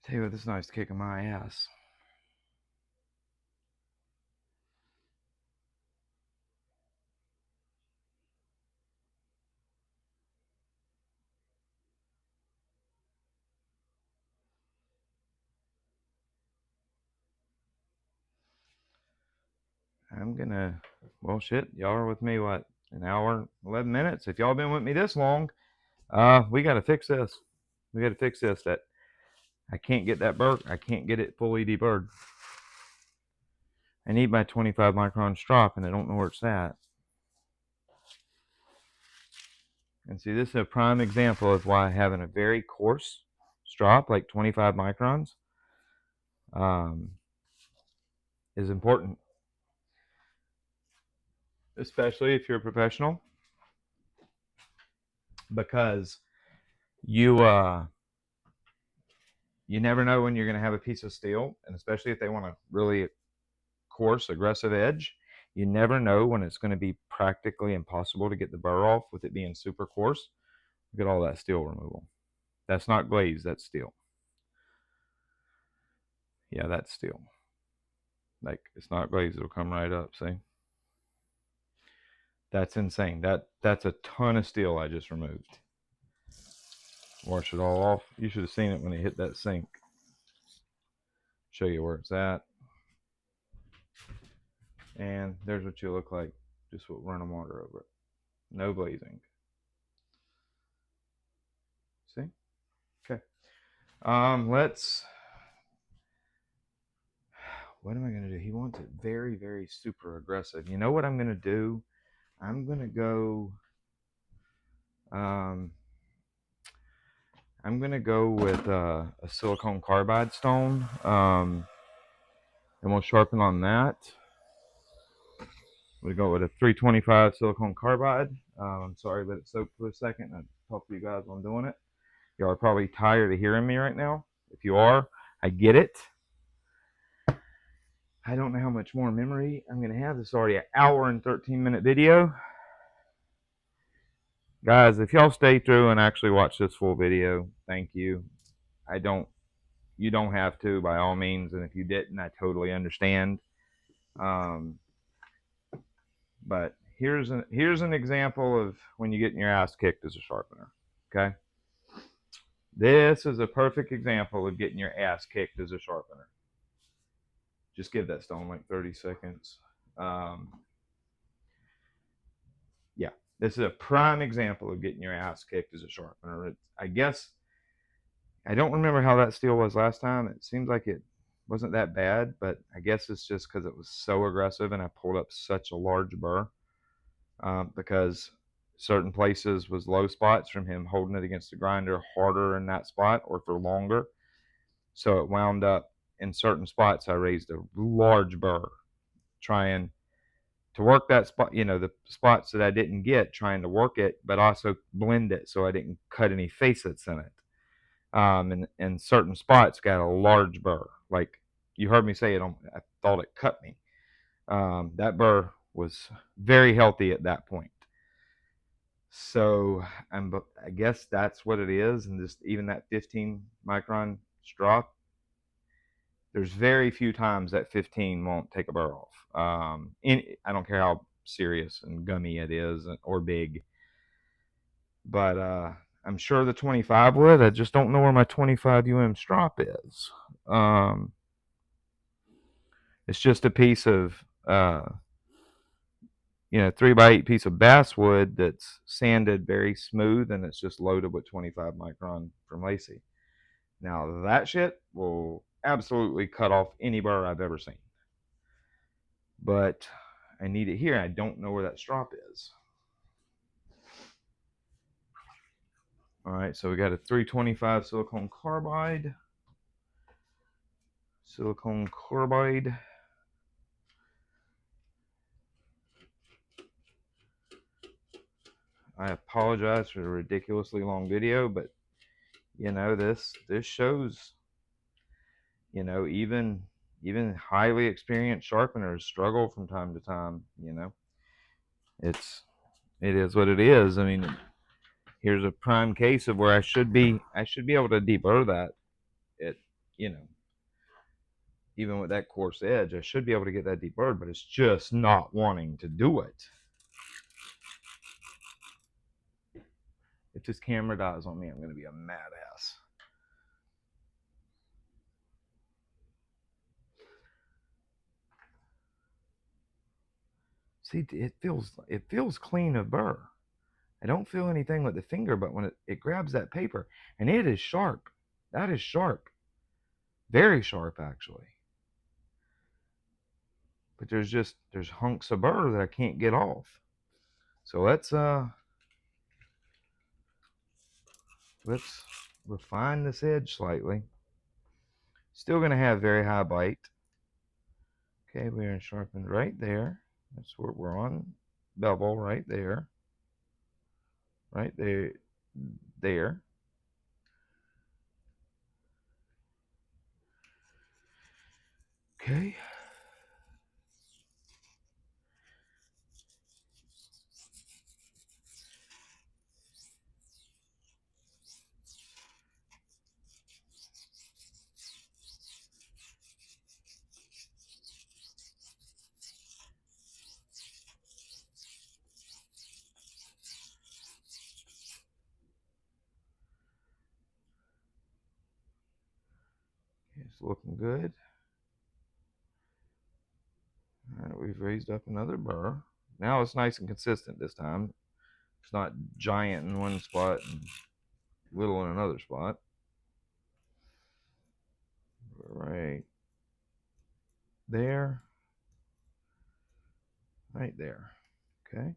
Tell you what, this knife's kicking my ass. I'm gonna, well, shit, y'all are with me, what, an hour, 11 minutes? If y'all been with me this long, we gotta fix this. We gotta fix this. That I can't get that burr. I can't get it fully deburred. I need my 25 micron strop, and I don't know where it's at. And see, this is a prime example of why having a very coarse strop, like 25 microns, is important. Especially if you're a professional, because you you never know when you're going to have a piece of steel, and especially if they want a really coarse, aggressive edge, you never know when it's going to be practically impossible to get the burr off with it being super coarse. Look at all that steel removal. That's not glaze, that's steel. Yeah, that's steel. Like, it's not glaze, it'll come right up, see? That's insane. That's a ton of steel I just removed. Wash it all off. You should have seen it when it hit that sink. Show you where it's at. And there's what you look like just with running water over it. No glazing. See? Okay. Let's, what am I going to do? He wants it very, very super aggressive. You know what I'm going to do? I'm going to go, I'm going to go with a silicone carbide stone. And we'll sharpen on that. We go with a 325 silicone carbide. I'm sorry, let it soak for a second. I'll talk to you guys while I'm doing it. Y'all are probably tired of hearing me right now. If you are, I get it. I don't know how much more memory I'm going to have. This is already an hour and 13-minute video. Guys, if y'all stay through and actually watch this full video, thank you. You don't have to, by all means. And if you didn't, I totally understand. But here's an example of when you're getting your ass kicked as a sharpener. Okay? This is a perfect example of getting your ass kicked as a sharpener. Just give that stone like 30 seconds. Yeah, this is a prime example of getting your ass kicked as a sharpener. I guess, I don't remember how that steel was last time. It seems like it wasn't that bad, but I guess it's just because it was so aggressive and I pulled up such a large burr. Because certain places was low spots from him holding it against the grinder harder in that spot or for longer. So it wound up in certain spots I raised a large burr trying to work that spot, the spots that I didn't get, trying to work it, but also blend it so I didn't cut any facets in it. And certain spots got a large burr. Like you heard me say it, I thought it cut me. That burr was very healthy at that point. So I guess that's what it is. And just even that 15 micron strop, there's very few times that 15 won't take a burr off. I don't care how serious and gummy it is or big, but I'm sure the 25 would. I just don't know where my 25 strop is. It's just a piece of 3x8 piece of basswood that's sanded very smooth, and it's just loaded with 25 micron from Lacey. Now that shit will absolutely cut off any burr I've ever seen. But I need it here. I don't know where that strop is. All right, so we got a 325 silicone carbide. Silicone carbide. I apologize for the ridiculously long video, but this shows, even highly experienced sharpeners struggle from time to time. It is what it is. I mean, here's a prime case of where I should be able to deburr that you know, even with that coarse edge, I should be able to get that deburred, but it's just not wanting to do it. If this camera dies on me, I'm going to be a mad ass. See, it feels clean of burr. I don't feel anything with the finger, but when it grabs that paper, and it is sharp. That is sharp. Very sharp, actually. But there's hunks of burr that I can't get off. So let's refine this edge slightly. Still going to have very high bite. Okay, we're going to sharpen right there. That's what we're on. Bevel right there. Right there. There. Okay. It's looking good. All right, we've raised up another burr. Now it's nice and consistent this time. It's not giant in one spot and little in another spot. Right there. Right there. Okay.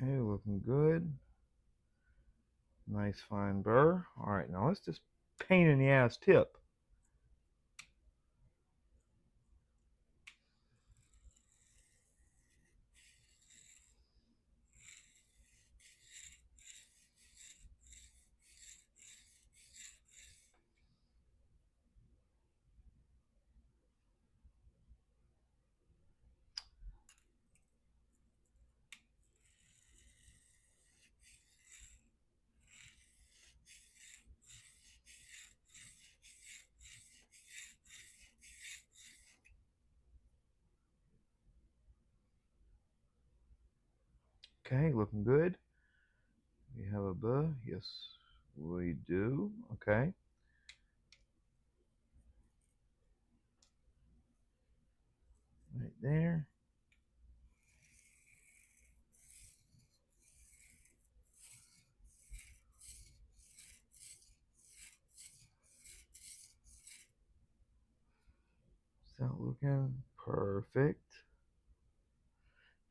Okay, looking good. Nice fine burr. All right, now let's just pain in the ass tip. Okay, looking good. We have a burr. Yes, we do. Okay. Right there. Is that looking perfect?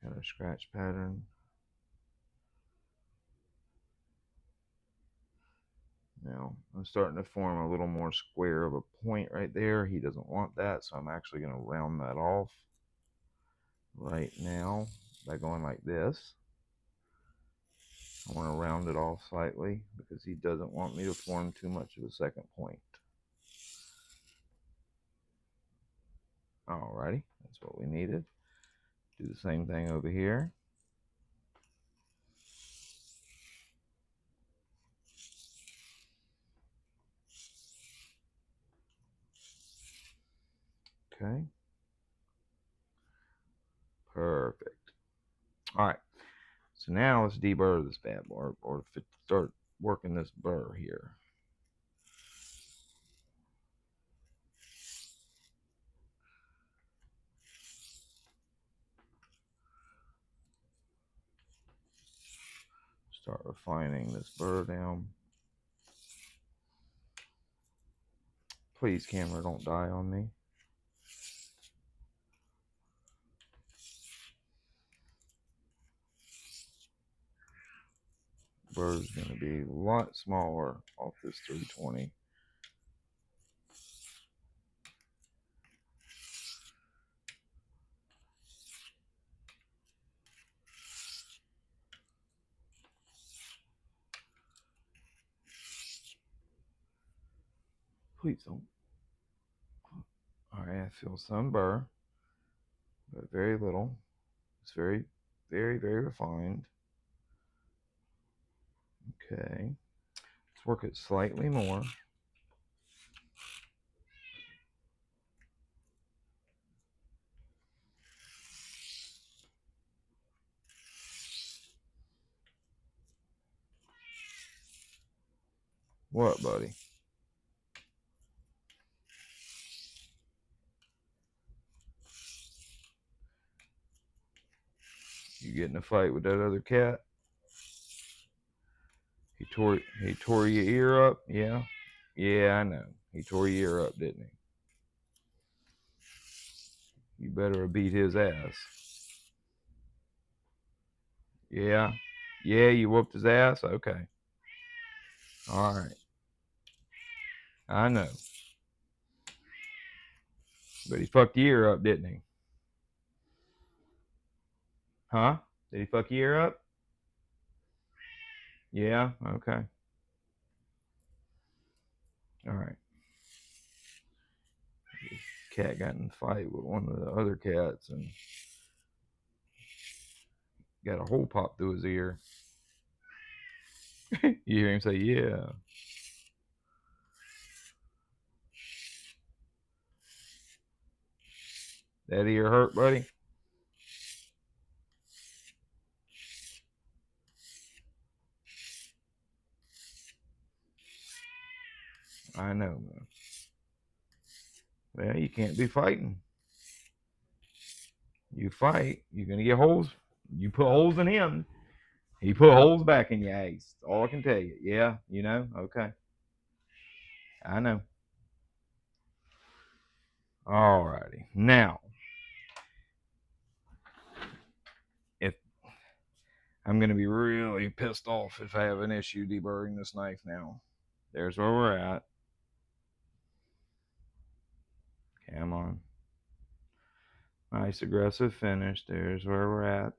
Got a scratch pattern. Now, I'm starting to form a little more square of a point right there. He doesn't want that, so I'm actually going to round that off right now by going like this. I want to round it off slightly because he doesn't want me to form too much of a second point. Alrighty, that's what we needed. Do the same thing over here. Okay. Perfect. All right. So now let's deburr this bad boy, or start working this burr here. Start refining this burr down. Please, camera, don't die on me. Burr's going to be a lot smaller off this 320. Please don't. Alright, I feel some burr, but very little. It's very, very, very refined. Okay. Let's work it slightly more. What, buddy? You get in a fight with that other cat? He tore your ear up? Yeah. Yeah, I know. He tore your ear up, didn't he? You better have beat his ass. Yeah. Yeah, you whooped his ass? Okay. Alright. I know. But he fucked your ear up, didn't he? Huh? Did he fuck your ear up? Yeah? Okay. Alright. This cat got in a fight with one of the other cats and got a hole popped through his ear. You hear him say, yeah. That ear hurt, buddy? I know, man. Well, you can't be fighting. You fight, you're going to get holes. You put holes in him. He put holes back in your ass. That's all I can tell you. Yeah, you know? Okay. I know. Alrighty. Now, if I'm going to be really pissed off if I have an issue deburring this knife now. There's where we're at. Come on. Nice aggressive finish. There's where we're at.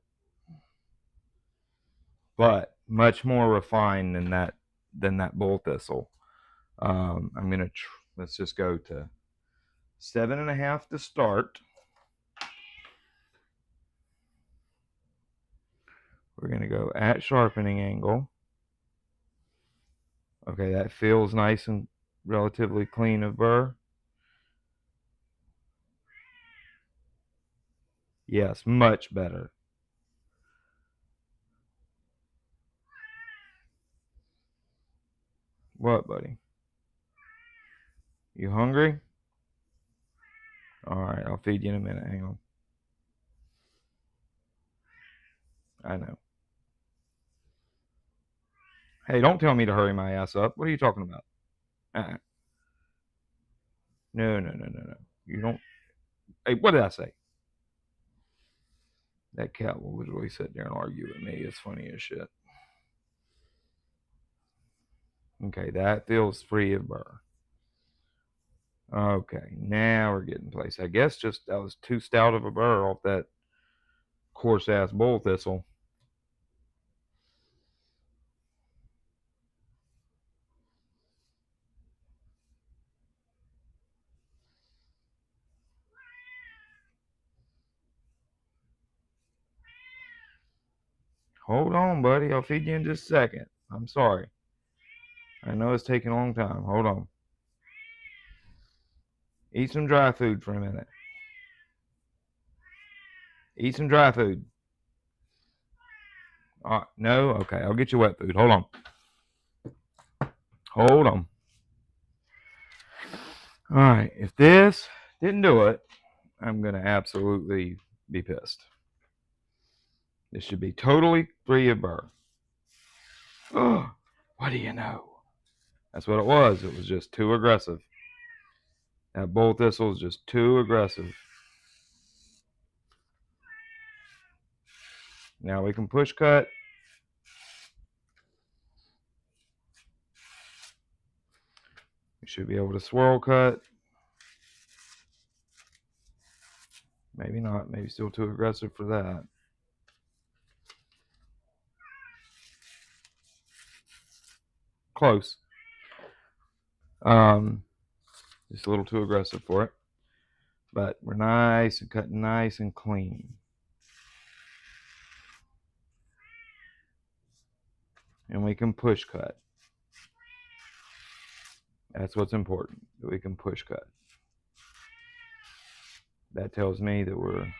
But much more refined than that bull thistle. I'm gonna let's just go to 7.5 to start. We're gonna go at sharpening angle. Okay, that feels nice and relatively clean of burr. Yes, much better. What, buddy? You hungry? Alright, I'll feed you in a minute. Hang on. I know. Hey, don't tell me to hurry my ass up. What are you talking about? No. You don't. Hey, what did I say? That cat will literally sit there and argue with me. It's funny as shit. Okay, that feels free of burr. Okay, now we're getting place. I guess just that was too stout of a burr off that coarse ass bull thistle. Hold on, buddy. I'll feed you in just a second. I'm sorry. I know it's taking a long time. Hold on. Eat some dry food for a minute. Eat some dry food. No? Okay, I'll get you wet food. Hold on. Hold on. All right, if this didn't do it, I'm going to absolutely be pissed. This should be totally free of burr. Oh, what do you know? That's what it was. It was just too aggressive. That bull thistle is just too aggressive. Now we can push cut. We should be able to swirl cut. Maybe not. Maybe still too aggressive for that. Close. Just a little too aggressive for it. But we're nice and cutting nice and clean. And we can push cut. That's what's important, that we can push cut. That tells me that we're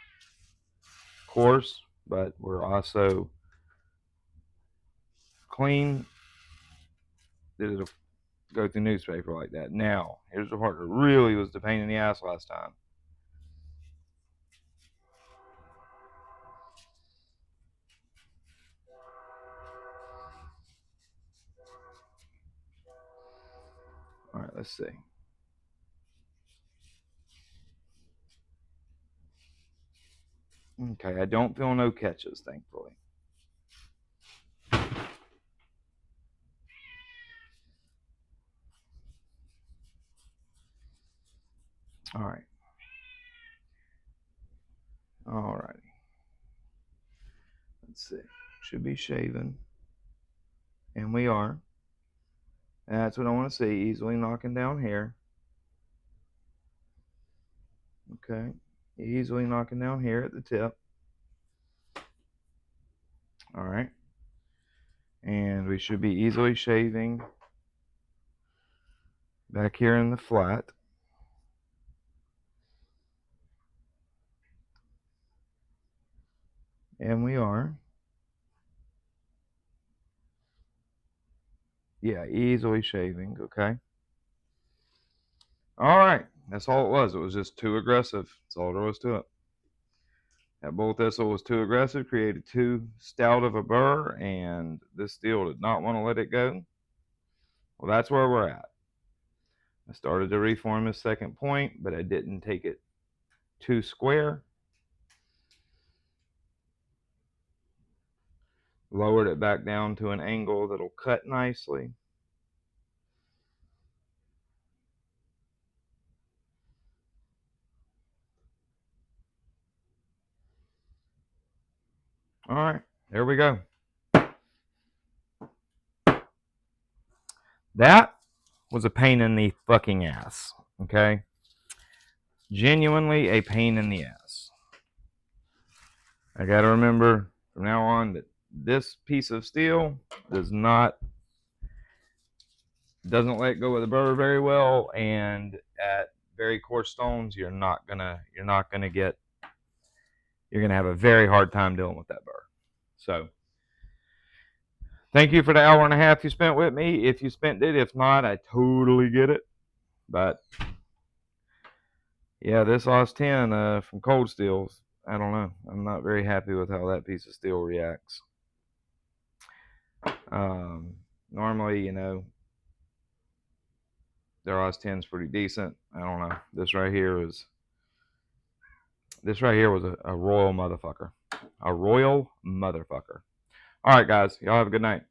coarse, but we're also clean. That it'll go through newspaper like that. Now, here's the part that really was the pain in the ass last time. All right, let's see. Okay, I don't feel no catches, thankfully. All right. All righty. Let's see. Should be shaven. And we are. That's what I want to see. Easily knocking down hair. Okay. Easily knocking down hair at the tip. All right. And we should be easily shaving back here in the flat. And we are. Yeah, easily shaving, okay? All right, that's all it was. It was just too aggressive. That's all there was to it. That bull thistle was too aggressive, created too stout of a burr, and this steel did not want to let it go. Well, that's where we're at. I started to reform this second point, but I didn't take it too square. Lowered it back down to an angle that'll cut nicely. All right, there we go. That was a pain in the fucking ass, okay? Genuinely a pain in the ass. I got to remember from now on that this piece of steel doesn't let go of the burr very well, and at very coarse stones you're gonna have a very hard time dealing with that burr. So thank you for the hour and a half you spent with me, if you spent it. If not, I totally get it. But yeah, this AUS8 from Cold Steels, I don't know. I'm not very happy with how that piece of steel reacts. Normally, their AUS10's pretty decent. I don't know. This right here was a royal motherfucker. A royal motherfucker. All right, guys. Y'all have a good night.